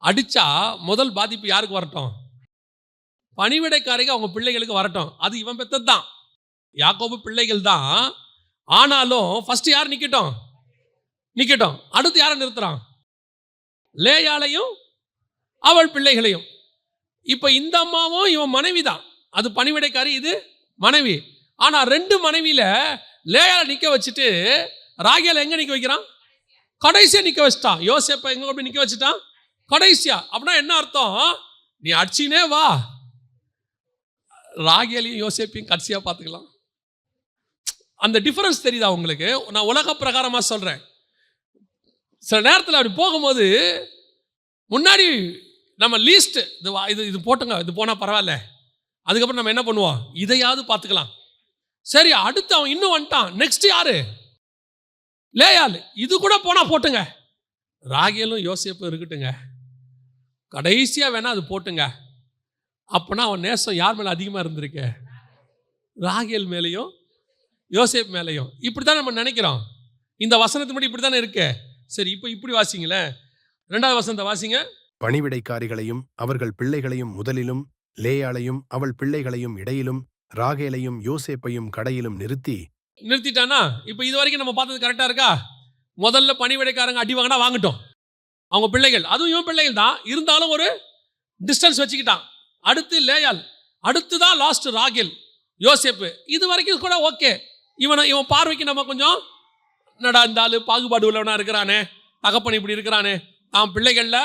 அடிச்சா முதல் பாதிப்பு யாருக்கு வரட்டும்? பணிவிடைக்காரிக அவங்க பிள்ளைகளுக்கு வரட்டும். அது இவன் பெத்தது தான், யாக்கோபு பிள்ளைகள் தான். ஆனாலும் ஃபர்ஸ்ட் யார் நிக்கட்டும்? அடுத்து யாரை நிறுத்துறான்? லேயாளையும் அவள் பிள்ளைகளையும். இப்ப இந்த அம்மாவும் இவன் மனைவி தான். அது பணிவிடைக்காரி, இது மனைவி. ஆனா 2 மனைவியில லேயாளை நிக்க வச்சுட்டு ராகேல எங்க நிக்க வைக்கிறான்? கடைசியா நிக்க வச்சுட்டான். யோசேப்பை எங்க போய் நிக்க வச்சுட்டான்? கடைசியா. அப்படின்னா என்ன அர்த்தம்? நீ அடிச்சினே வா, ராகேலையும் யோசேப்பையும் கடைசியா பார்த்துக்கலாம். அந்த டிஃபரன்ஸ் தெரியுதா உங்களுக்கு? நான் உலக பிரகாரமா சொல்றேன். சில நேரத்தில் அப்படி போகும்போது முன்னாடி நம்ம லீஸ்ட் இது போட்டுங்க, இது போனா பரவாயில்ல, அதுக்கப்புறம் நம்ம என்ன பண்ணுவோம்? இதையாவது பார்த்துக்கலாம். சரி, அடுத்து அவன் இன்னும் வந்துட்டான். நெக்ஸ்ட் யாரு? லேயாள். இது கூட போனா போட்டுங்க, ராகேலும் யோசேப்பும் இருக்கட்டுங்க, கடைசியா வேணா அது போட்டுங்க. அப்பனா அவன் நேசம் யார் மேல அதிகமா இருந்திருக்கு? ராகேல் மேலையும் யோசேப் மேலையும். இப்படித்தான் நம்ம நினைக்கிறோம். இந்த வசனத்து மட்டும் இப்படித்தானே இருக்கு. சரி, இப்போ இப்படி வாசிங்களேன். 2வது வசனத்தை வாசிங்க. பணிவிடைக்காரிகளையும் அவர்கள் பிள்ளைகளையும் முதலிலும், லேயாளையும் அவள் பிள்ளைகளையும் இடையிலும், ராகேலையும் யோசேப்பையும் கடையிலும் நிறுத்திட்டானா? இப்போ இது வரைக்கும் நம்ம பார்த்தது கரெக்டா இருக்கா? முதல்ல பணிவிடைக்காரங்க அடி வாங்கினா வாங்கட்டும், அவங்க பிள்ளைகள், அதுவும் இவன் பிள்ளைகள் தான், இருந்தாலும் ஒரு டிஸ்டன்ஸ் வச்சுக்கிட்டான். அடுத்து லேயாள், அடுத்துதான் லாஸ்ட் ராகேல், யோசேப்பு. இது வரைக்கும் கூட ஓகே. இவன் பார்வைக்கு நம்ம கொஞ்சம் நடா இந்த ஆளு பாகுபாடு உள்ளவனா இருக்கிறானே, தகப்பன் இப்படி இருக்கிறானே, அவன் பிள்ளைகள்ல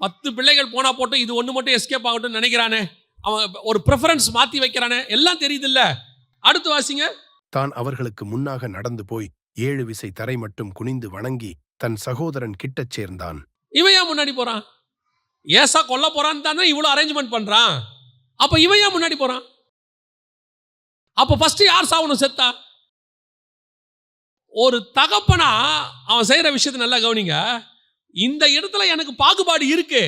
10 பிள்ளைகள் போனா போட்டு இது ஒன்று மட்டும் எஸ்கேப் ஆகட்டும் நினைக்கிறானே, அவன் ஒரு ப்ரிஃபரன்ஸ் மாத்தி வைக்கிறானே, எல்லாம் தெரியுது இல்ல. அடுத்து வாசிங்க. தான் அவர்களுக்கு முன்னாக நடந்து போய் 7 விசை தரை மட்டும் குனிந்து வணங்கி தன் சகோதரன் கிட்டச் சேர்ந்தான். இவன் ஏன் முன்னாடி போறான்? ஏசா கொல்ல போறான்னு தானே இவ்வளவு அரேஞ்ச்மெண்ட் பண்றான். அப்ப இவன் ஏன் முன்னாடி போறான்? அப்ப ஃபர்ஸ்ட் யார் சாவணும்? செத்தா? ஒரு தகப்பனா அவன் செய்யற விஷயத்தை நல்லா கவனிங்க. இந்த இடத்துல எனக்கு பாகுபாடு இருக்கு,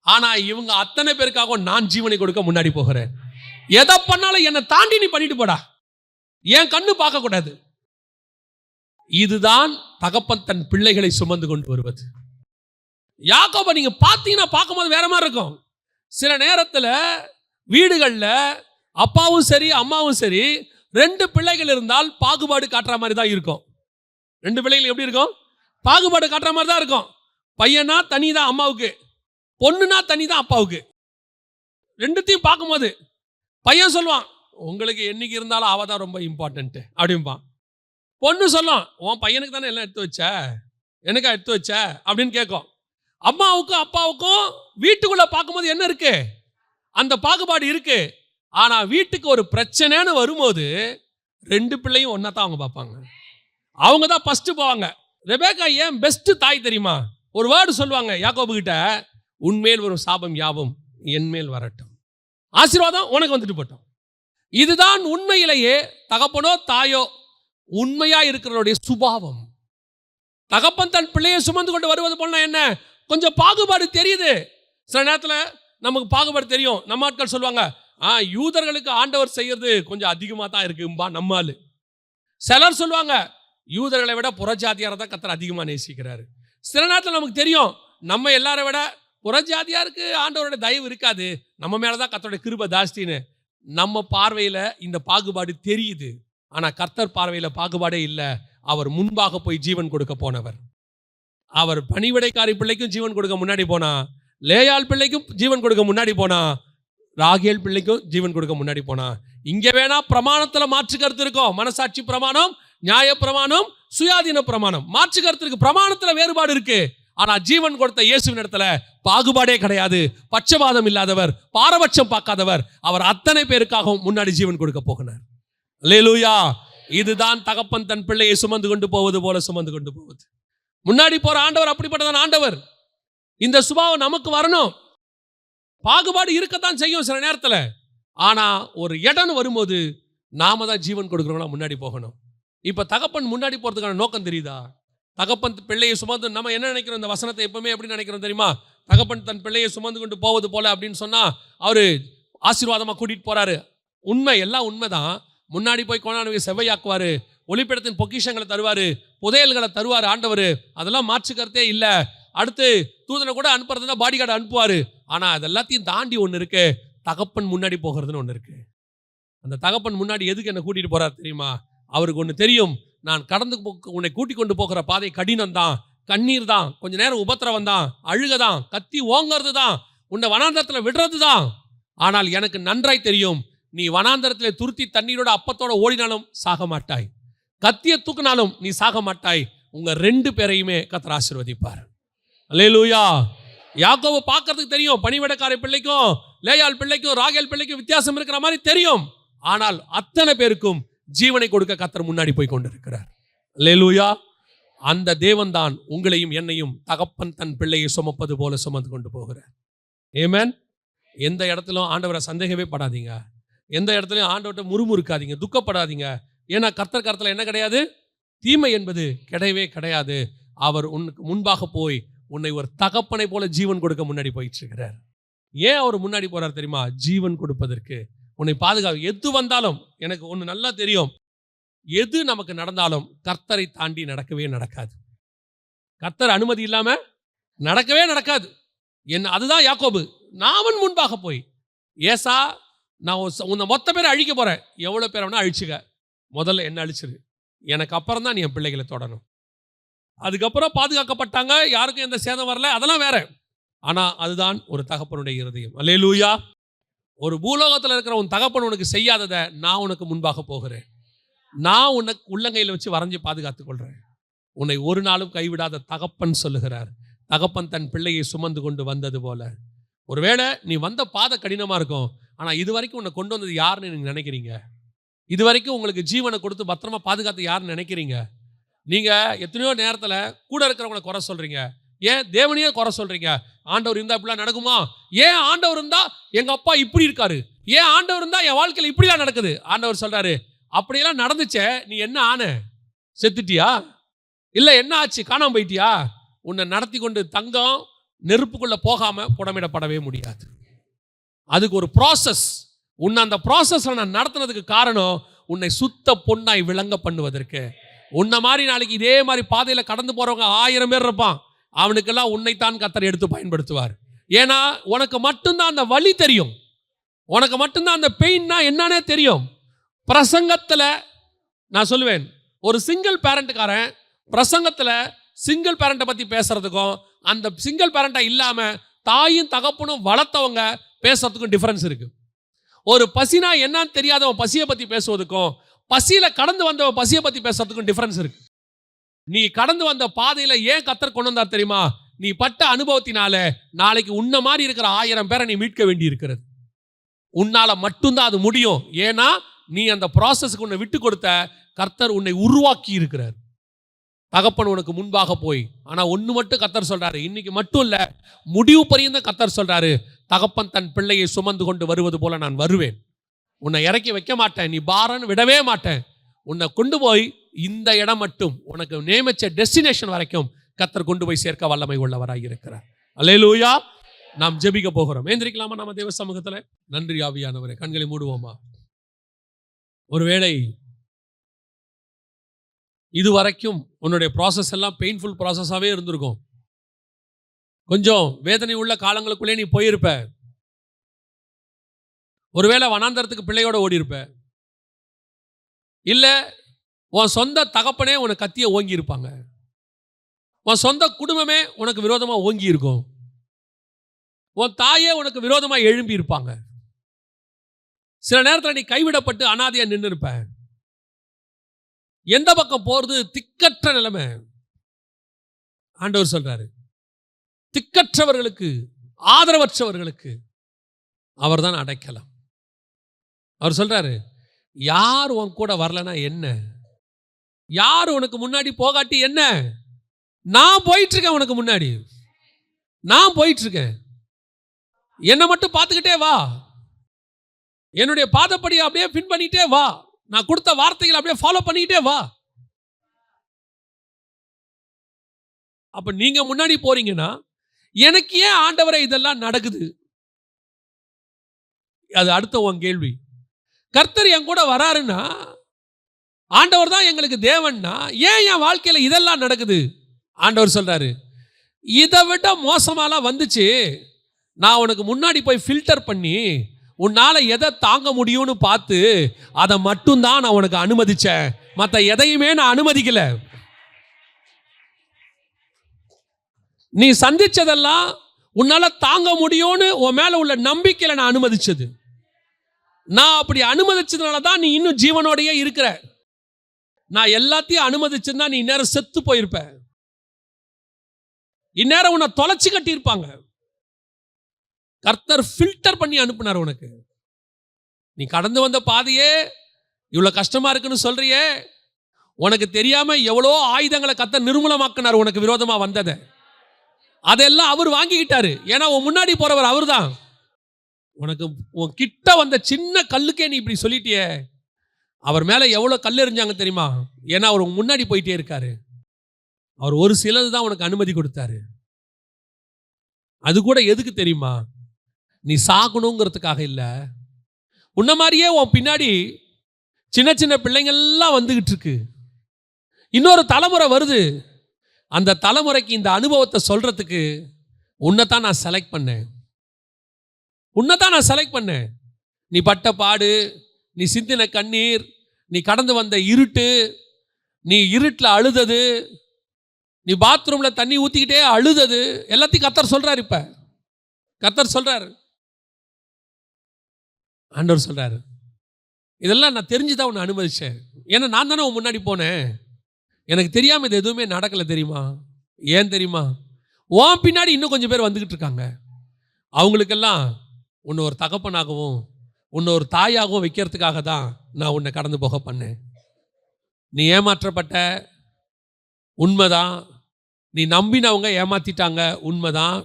ஆனா இவங்க அத்தனை பேருக்காக நான் ஜீவனை கொடுக்க முன்னாடி போகிறேன். எதை பண்ணாலும் என்னை தாண்டி நீ பண்ணிட்டு போடா, என் கண்ணு பார்க்க கூடாது. இதுதான் தகப்பன் தன் பிள்ளைகளை சுமந்து கொண்டு வருவது. யாக்கோபை நீங்க பார்த்தீங்கன்னா பார்க்கும்போது வேற மாதிரி இருக்கும். சில நேரத்தில் வீடுகளில் அப்பாவும் சரி அம்மாவும் சரி 2 பிள்ளைகள் இருந்தால் பாகுபாடு காட்டுற மாதிரி தான் இருக்கும். 2 பிள்ளைகள் எப்படி இருக்கும்? பாகுபாடு காட்டுற மாதிரி தான் இருக்கும். பையனா தனி தான் அம்மாவுக்கு, பொண்ணுனா தனி தான் அப்பாவுக்கு. 2த்தையும் பார்க்கும்போது பையன் சொல்லுவான், உங்களுக்கு என்னைக்கு இருந்தாலும் அவ தான் ரொம்ப இம்பார்ட்டன்ட் அப்படிம்பான். பொண்ணு சொல்லும், உன் பையனுக்கு தானே எல்லாம் எடுத்து வச்ச, எனக்கா எடுத்து வச்ச அப்படின்னு கேட்கும். அம்மாவுக்கும் அப்பாவுக்கும் வீட்டுக்குள்ள பார்க்கும்போது என்ன இருக்கு? அந்த பாகுபாடு இருக்கு. ஆனா வீட்டுக்கு ஒரு பிரச்சனைன்னு வரும்போது 2 பிள்ளையும் ஒன்னா தான் அவங்க பார்ப்பாங்க. அவங்க தான் ஃபர்ஸ்ட் போவாங்க. ரெபேக்கா ஏன் பெஸ்ட் தாய் தெரியுமா? ஒரு வேர்டு சொல்லுவாங்க யாக்கோபு கிட்ட, உன்மேல் வரும் சாபம் யாவும் என் மேல் வரட்டும், ஆசீர்வாதம் உனக்கு வந்துட்டு போட்டோம். இதுதான் உண்மையிலேயே தகப்பனோ தாயோ உண்மையா இருக்கிறவருடைய சுபாவம். தகப்பன் தன் பிள்ளையை சுமந்து கொண்டு வருவது போல என்ன, கொஞ்சம் பாகுபாடு தெரியுது. சில நேரத்தில் நமக்கு பாகுபாடு தெரியும். நம்ம ஆட்கள் சொல்லுவாங்க, யூதர்களுக்கு ஆண்டவர் செய்யறது கொஞ்சம் அதிகமாக தான் இருக்கும்பா நம்மால். சிலர் சொல்லுவாங்க, யூதர்களை விட புறஜாதியாரை தான் கர்த்தர் அதிகமாக நேசிக்கிறாரு. சில நேரத்தில் நமக்கு தெரியும், நம்ம எல்லாரை விட புறஜாதியாருக்கு ஆண்டவரோட தயவு இருக்காது, நம்ம மேலே தான் கர்த்தருடைய கிருபை ஜாஸ்தின்னு. நம்ம பார்வையில் இந்த பாகுபாடு தெரியுது. ஆனால் கர்த்தர் பார்வையில் பாகுபாடே இல்லை. அவர் முன்பாக போய் ஜீவன் கொடுக்க போனவர். அவர் பணிவிடைக்காரி பிள்ளைக்கும் ஜீவன் கொடுக்க முன்னாடி போனா, லேயாள் பிள்ளைக்கும் ஜீவன் கொடுக்க முன்னாடி போனா, ராகேல் பிள்ளைக்கும் ஜீவன் கொடுக்க முன்னாடி போனா. இங்க வேணா பிரமாணத்துல மாற்று கருத்து இருக்கும். மனசாட்சி பிரமாணம், நியாய பிரமாணம், சுயாதீன பிரமாணம், மாற்று கருத்து இருக்கு. பிரமாணத்துல வேறுபாடு இருக்கு. ஆனா ஜீவன் கொடுத்த இயேசுவின் இடத்துல பாகுபாடே கிடையாது. பட்சபாதம் இல்லாதவர், பாரபட்சம் பார்க்காதவர். அவர் அத்தனை பேருக்காகவும் முன்னாடி ஜீவன் கொடுக்க போகிறார். அல்லேலூயா. இதுதான் தகப்பன் தன் பிள்ளையை சுமந்து கொண்டு போவது போல சுமந்து கொண்டு போவது. முன்னாடி போற ஆண்டவர் அப்படிப்பட்டதான் ஆண்டவர். இந்த சுபாவம் நமக்கு வரணும். பாகுபாடு இருக்கத்தான் செய்யும் சில நேரத்தில். ஆனா ஒரு இடம் வரும்போது நாம தான் ஜீவன் கொடுக்கிறவங்களா முன்னாடி போகணும். இப்ப தகப்பன் முன்னாடி போறதுக்கான நோக்கம் தெரியுதா? தகப்பன் பிள்ளையை சுமந்து நம்ம என்ன நினைக்கிறோம்? இந்த வசனத்தை எப்பவுமே எப்படி நினைக்கிறோம் தெரியுமா? தகப்பன் தன் பிள்ளையை சுமந்து கொண்டு போவது போல அப்படின்னு சொன்னா அவரு ஆசீர்வாதமா கூட்டிட்டு போறாரு. உண்மை, எல்லாம் உண்மைதான். முன்னாடி போய் கொண்டாந்து செவ்வையாக்குவாரு, ஒளிப்பிடத்தின் பொக்கிஷங்களை தருவாரு, புதையல்களை தருவாரு ஆண்டவர். அதெல்லாம் மாற்று கருத்தே இல்லை. அடுத்து தூதனை கூட அனுப்புறதுனா பாடி கார்டு அனுப்புவாரு. ஆனா அதெல்லாத்தையும் தாண்டி ஒன்று இருக்கு, தகப்பன் முன்னாடி போகிறதுன்னு ஒன்று இருக்கு. அந்த தகப்பன் முன்னாடி எதுக்கு என்ன கூட்டிட்டு போறாரு தெரியுமா? அவருக்கு ஒன்று தெரியும், நான் கடந்து உன்னை கூட்டிக் கொண்டு போகிற பாதை கடினம் தான், கண்ணீர் தான், கொஞ்ச நேரம் உபத்திரவம் தான், அழுகதான், கத்தி ஓங்கிறது தான், உன்னை வனாந்தரத்தில் விடுறது தான். ஆனால் எனக்கு நன்றாய் தெரியும், நீ வனாந்தரத்தில் துருத்தி தண்ணீரோட அப்பத்தோட ஓடினாலும் சாக மாட்டாய், கத்தியை தூக்கினாலும் நீ சாக மாட்டாய். உங்க ரெண்டு பேரையுமே கர்த்தர் ஆசீர்வதிப்பார். அல்லேலூயா. யாக்கோபு பார்க்கறதுக்கு தெரியும், பணிவிடைக்காரி பிள்ளைக்கும் லேயாள் பிள்ளைக்கும் ராகேல் பிள்ளைக்கும் வித்தியாசம் இருக்கிற மாதிரி தெரியும். ஆனால் அத்தனை பேருக்கும் ஜீவனை கொடுக்க கர்த்தர் முன்னாடி போய் கொண்டிருக்கிறார். அல்லேலூயா. அந்த தேவன் தான் உங்களையும் என்னையும் தகப்பன் தன் பிள்ளையை சுமப்பது போல சுமந்து கொண்டு போகிறார். ஆமென். எந்த இடத்திலும் ஆண்டவரை சந்தேகமே படாதீங்க. எந்த இடத்துலையும் ஆண்டவர்கிட்ட முறுமுறுக்காதீங்க, துக்கப்படாதீங்க. ஏன்னா கர்த்தர் கருத்துல என்ன கிடையாது? தீமை என்பது கிடையவே கிடையாது. அவர் உனக்கு முன்பாக போய் உன்னை ஒரு தகப்பனை போல ஜீவன் கொடுக்க முன்னாடி போயிட்டு இருக்கிறார். ஏன் அவர் முன்னாடி போறார் தெரியுமா? ஜீவன் கொடுப்பதற்கு, உன்னை பாதுகாப்பு. எது வந்தாலும் எனக்கு ஒன்று நல்லா தெரியும், எது நமக்கு நடந்தாலும் கர்த்தரை தாண்டி நடக்கவே நடக்காது. கர்த்தர் அனுமதி இல்லாம நடக்கவே நடக்காது. அதுதான் யாக்கோபு. நாமன் முன்பாக போய், ஏசா நான் உன்னை மொத்த பேரை அழிக்க போறேன், எவ்வளவு பேரை வேணா அழிச்சுக்க, முதல்ல என்ன அழிச்சிரு, எனக்கு அப்புறம் தான் நீ என் பிள்ளைகளை தொடரும். அதுக்கப்புறம் பாதுகாக்கப்பட்டாங்க, யாருக்கும் எந்த சேதம் வரல, அதெல்லாம் வேற. ஆனா அதுதான் ஒரு தகப்பனுடைய இருதயம். அல்லேலூயா. ஒரு பூலோகத்தில் இருக்கிற உன் தகப்பன் உனக்கு செய்யாததை நான் உனக்கு முன்பாக போகிறேன். நான் உனக்கு உள்ளங்கையில் வச்சு வரைஞ்சி பாதுகாத்துக் கொள்றேன். உன்னை ஒரு நாளும் கைவிடாத தகப்பன் சொல்லுகிறார். தகப்பன் தன் பிள்ளையை சுமந்து கொண்டு வந்தது போல. ஒருவேளை நீ வந்த பாதை கடினமா இருக்கும், ஆனா இது வரைக்கும் உன்னை கொண்டு வந்தது யாருன்னு நீங்க நினைக்கிறீங்க? இது வரைக்கும் உங்களுக்கு ஜீவனை கொடுத்து பத்திரமா பாதுகாத்து யாருன்னு நினைக்கிறீங்க? நீங்க எத்தனையோ நேரத்தில் கூட இருக்கிறவங்களை குறை சொல்றீங்க. ஏன் தேவனையே குறை சொல்றீங்க? ஆண்டவர் இருந்தா இப்படிலாம் நடக்குமா? ஏன் ஆண்டவர் இருந்தா எங்க அப்பா இப்படி இருக்காரு? ஏன் ஆண்டவர் இருந்தா என் வாழ்க்கையில் இப்படிலாம் நடக்குது? ஆண்டவர் சொல்றாரு, அப்படியெல்லாம் நடந்துச்சே, நீ என்ன ஆன? செத்துட்டியா? இல்ல என்ன ஆச்சு? காணாம போயிட்டியா? உன்னை நடத்தி கொண்டு தங்கம் நெருப்புக்குள்ள போகாம புடமிடப்படவே முடியாது. அதுக்கு ஒரு ப்ராசஸ். உன்னை அந்த ப்ராசஸ்ல நான் நடத்துனதுக்கு காரணம் உன்னை சுத்த பொன்னாய் விளங்க பண்ணுவதற்கு. உன்ன மாதிரி நாளைக்கு இதே மாதிரி பாதையில கடந்து போறவங்க 1000 பேர் இருப்பான். அவனுக்கெல்லாம் உன்னைத்தான் கர்த்தர் எடுத்து பயன்படுத்துவார். ஏன்னா உனக்கு மட்டும்தான் அந்த வலி தெரியும், உனக்கு மட்டும்தான் அந்த பெயின்னா என்னன்னே தெரியும். பிரசங்கத்துல நான் சொல்லுவேன், ஒரு சிங்கிள் பேரண்ட்காரன் பிரசங்கத்துல சிங்கிள் பேரண்ட்டை பத்தி பேசுறதுக்கும், அந்த சிங்கிள் பேரண்டா இல்லாம தாயும் தகப்பனும் வளர்த்தவங்க பேசுறதுக்கும் டிஃபரன்ஸ் இருக்கு. ஒரு பசினா என்னன்னு தெரியாதவன் பசியை பத்தி பேசுவதுக்கும், பசியில கடந்து வந்தவன் பசியை பத்தி பேசுறதுக்கும் டிஃபரன்ஸ் இருக்கு. நீ கடந்து வந்த பாதையில ஏன் கர்த்தர் கொண்டு வந்தார் தெரியுமா? நீ பட்ட அனுபவத்தினால நாளைக்கு உன்ன மாதிரி இருக்கிற 1000 பேரை நீ மீட்க வேண்டி இருக்கிறது. உன்னால மட்டும்தான் அது முடியும். ஏன்னா நீ அந்த ப்ராசஸ்க்கு உன்னை விட்டு கொடுத்த கர்த்தர் உன்னை உருவாக்கி இருக்கிறார். தகப்பன் உனக்கு முன்பாக போய். ஆனா ஒண்ணு மட்டும் கர்த்தர் சொல்றாரு, இன்னைக்கு மட்டும் இல்ல, முடிவு பரியந்தம் கர்த்தர் சொல்றாரு, தகப்பன் தன் பிள்ளையை சுமந்து கொண்டு வருவது போல நான் வருவேன். உன்னை இறக்கி வைக்க மாட்டேன், நீ பாரன்னு விடவே மாட்டேன். உன்னை கொண்டு போய் இந்த இடம் மட்டும் உனக்கு நியமிச்ச டெஸ்டினேஷன் வரைக்கும் கர்த்தர் கொண்டு போய் சேர்க்க வல்லமை உள்ளவராய் இருக்கிறார். அல்லேலூயா. நாம் ஜெபிக்க போகிறோம். ஏந்திரிக்கலாமா நம்ம தேவ சமூகத்துல? நன்றி ஆவியானவரே. கண்களை மூடுவோமா? ஒருவேளை இதுவரைக்கும் உன்னுடைய ப்ராசஸ் எல்லாம் பெயின்ஃபுல் ப்ராசஸாகவே இருந்திருக்கும். கொஞ்சம் வேதனை உள்ள காலங்களுக்குள்ளே நீ போயிருப்ப. ஒருவேளை வனாந்தரத்துக்கு பிள்ளையோட ஓடி இருப்ப. இல்லை உன் சொந்த தகப்பனே உனக்கு கத்தியை ஓங்கி இருப்பாங்க. உன் சொந்த குடும்பமே உனக்கு விரோதமாக ஓங்கி இருக்கும். உன் தாயே உனக்கு விரோதமாக எழும்பி இருப்பாங்க. சில நேரத்தில் நீ கைவிடப்பட்டு அனாதையா நின்று இருப்ப. எந்த பக்கம் போறது திக்கற்ற நிலைமை. ஆண்டவர் சொல்றாரு, திக்கற்றவர்களுக்கு, ஆதரவற்றவர்களுக்கு அவர்தான் அடைக்கலம். அவர் சொல்றாரு, யார் உன் கூட வரலனா என்ன, யார் உனக்கு முன்னாடி போகாட்டி என்ன, நான் போயிட்டு இருக்கேன் உனக்கு முன்னாடி, நான் போயிட்டு இருக்கேன். என்னை மட்டும் பார்த்துக்கிட்டே வா, என்னுடைய பாதப்படி அப்படியே பின் பண்ணிட்டே வா, நான் கொடுத்த வார்த்தைகளை அப்படியே ஃபாலோ பண்ணிக்கிட்டே வா. அப்ப நீங்க முன்னாடி போறீங்கன்னா எனக்கு ஏன் ஆண்டவரே இதெல்லாம் நடக்குது? அது அடுத்த உன் கேள்வி. கர்த்தர் என் கூட வராருன்னா, ஆண்டவர் தான் எங்களுக்கு தேவன்னா, ஏன் என் வாழ்க்கையில இதெல்லாம் நடக்குது? ஆண்டவர் சொல்றாரு, இதை விட மோசமாலாம் வந்துச்சு, நான் உனக்கு முன்னாடி போய் ஃபில்டர் பண்ணி உன்னால எதை தாங்க முடியும்னு பார்த்து அதை மட்டும்தான் நான் உனக்கு அனுமதிச்சேன், மற்ற எதையுமே நான் அனுமதிக்கல. நீ சந்திச்சதெல்லாம் உன்னால தாங்க முடியும்னு உன் மேல உள்ள நம்பிக்கையில நான் அனுமதிச்சது. நான் அப்படி அனுமதிச்சதுனால தான் நீ இன்னும் ஜீவனோடையே இருக்கிற. நான் எல்லாத்தையும் அனுமதிச்சிருந்தா நீ இந்நேரம் செத்து போயிருப்ப. இந்நேரம் உன்னை தொலைச்சு கட்டியிருப்பாங்க. கர்த்தர் ஃபில்டர் பண்ணி அனுப்புனார் உனக்கு. நீ கடந்து வந்த பாதையே இவ்வளவு கஷ்டமா இருக்குன்னு சொல்றியே, உனக்கு தெரியாம எவ்வளோ ஆயுதங்களை கர்த்தர் நிர்மூலமாக்கினார் உனக்கு விரோதமா வந்ததை. அதெல்லாம் அவர் வாங்கிக்கிட்டாரு. ஏன்னா உன் முன்னாடி போறவர் அவர் தான். உனக்கு உன் கிட்ட வந்த சின்ன கல்லுக்கே நீ இப்படி சொல்லிட்டியே, அவர் மேல எவ்வளவு கல் எறிஞ்சாங்க தெரியுமா? ஏன்னா அவர் முன்னாடி போயிட்டே இருக்காரு. அவர் ஒரு சிலது தான் உனக்கு அனுமதி கொடுத்தாரு. அது கூட எதுக்கு தெரியுமா? நீ சாகணுங்கிறதுக்காக இல்லை. உன்ன மாதிரியே உன் பின்னாடி சின்ன சின்ன பிள்ளைங்கள்லாம் வந்துகிட்டு இருக்கு. இன்னொரு தலைமுறை வருது. அந்த தலைமுறைக்கு இந்த அனுபவத்தை சொல்றதுக்கு உன்னைத்தான் நான் செலக்ட் பண்ணேன். உன்னைத்தான் நான் செலக்ட் பண்ணேன். நீ பட்ட பாடு, நீ சிந்தின கண்ணீர், நீ கடந்து வந்த இருட்டு, நீ இருட்டில் அழுதது, நீ பாத்ரூம்ல தண்ணி ஊத்திக்கிட்டே அழுதது, எல்லாத்தையும் கர்த்தர் சொல்றாரு. இப்ப கர்த்தர் சொல்றாரு, ஆண்டவர் சொல்றாரு, இதெல்லாம் நான் தெரிஞ்சுதான் உன்னை அனுமதிச்சேன். ஏன்னா நான் தானே உன் முன்னாடி போனேன். எனக்கு தெரியாம இது எதுவுமே நடக்கல தெரியுமா? ஏன் தெரியுமா? உன் பின்னாடி இன்னும் கொஞ்சம் பேர் வந்துகிட்டு இருக்காங்க. அவங்களுக்கெல்லாம் உன்னை ஒரு தகப்பனாகவும் உன்னை ஒரு தாயாகவும் வைக்கிறதுக்காக தான் நான் உன்னை கடந்து போக பண்ணேன். நீ ஏமாற்றப்பட்ட, உண்மைதான். நீ நம்பினவங்க ஏமாத்திட்டாங்க, உண்மைதான்.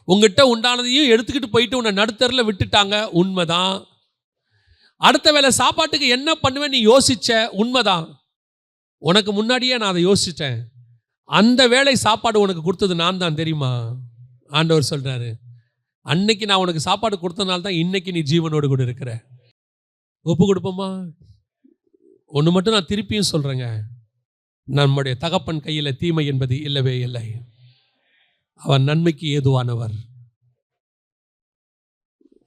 உங்ககிட்ட உண்டானதையும் எடுத்துக்கிட்டு போயிட்டு உன்னை நடுத்தரில் விட்டுட்டாங்க, உண்மைதான். அடுத்த வேளை சாப்பாட்டுக்கு என்ன பண்ணுவேன் நீ யோசிச்ச, உண்மைதான். உனக்கு முன்னாடியே நான் அதை யோசிச்சிட்டேன். அந்த வேளை சாப்பாடு உனக்கு கொடுத்தது நான் தான் தெரியுமா? ஆண்டவர் சொல்றாரு, அன்னைக்கு நான் உனக்கு சாப்பாடு கொடுத்தனால தான் இன்னைக்கு நீ ஜீவனோடு கூட இருக்கிற. ஒப்பு கொடுப்போமா? ஒன்று மட்டும் நான் திருப்பியும் சொல்றேங்க, நம்முடைய தகப்பன் கையில் தீமை என்பது இல்லவே இல்லை. அவர் நன்மைக்கு ஏதுவானவர்.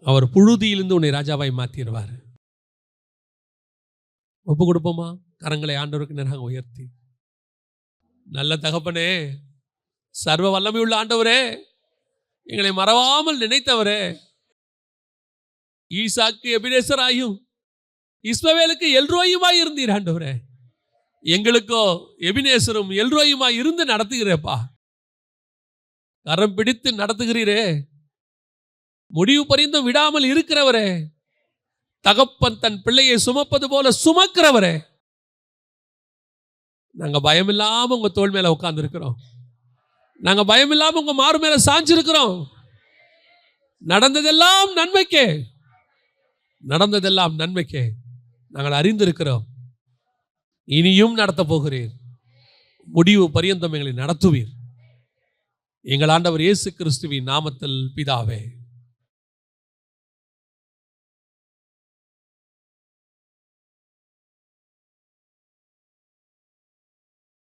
அவர் புழுதியிலிருந்து உன்னை ராஜாவாய் மாற்றிடுவார். ஒப்பு கொடுப்போமா? கரங்களை ஆண்டவருக்கு நேராக உயர்த்தி, நல்ல தகப்பனே, சர்வ வல்லமை உள்ள ஆண்டவரே, எங்களை மறவாமல் நினைத்தவரே, ஈசாக்கு எபினேசராயும் இஸ்மவேலுக்கு எல்ரோயுமாய் இருந்தீர் ஆண்டவரே. எங்களுக்கோ எபினேசரும் எல்ரோயுமாய் இருந்து நடத்துகிறேப்பா. கரம் பிடித்து நடத்துகிறீரே, முடிவு பரிந்தும் விடாமல் இருக்கிறவரே, தகப்பன் தன் பிள்ளையை சுமப்பது போல சுமக்கிறவரே, நாங்கள் பயமில்லாமல் உங்கள் தோள் மேலே உட்காந்துருக்கிறோம். நாங்கள் பயமில்லாமல் உங்கள் மாறு மேலே சாஞ்சிருக்கிறோம். நடந்ததெல்லாம் நன்மைக்கே, நடந்ததெல்லாம் நன்மைக்கே நாங்கள் அறிந்திருக்கிறோம். இனியும் நடத்த போகிறீர். முடிவு பரியந்தம் எங்களை நடத்துவீர். எங்கள் ஆண்டவர் இயேசு கிறிஸ்துவின் நாமத்தில் பிதாவே.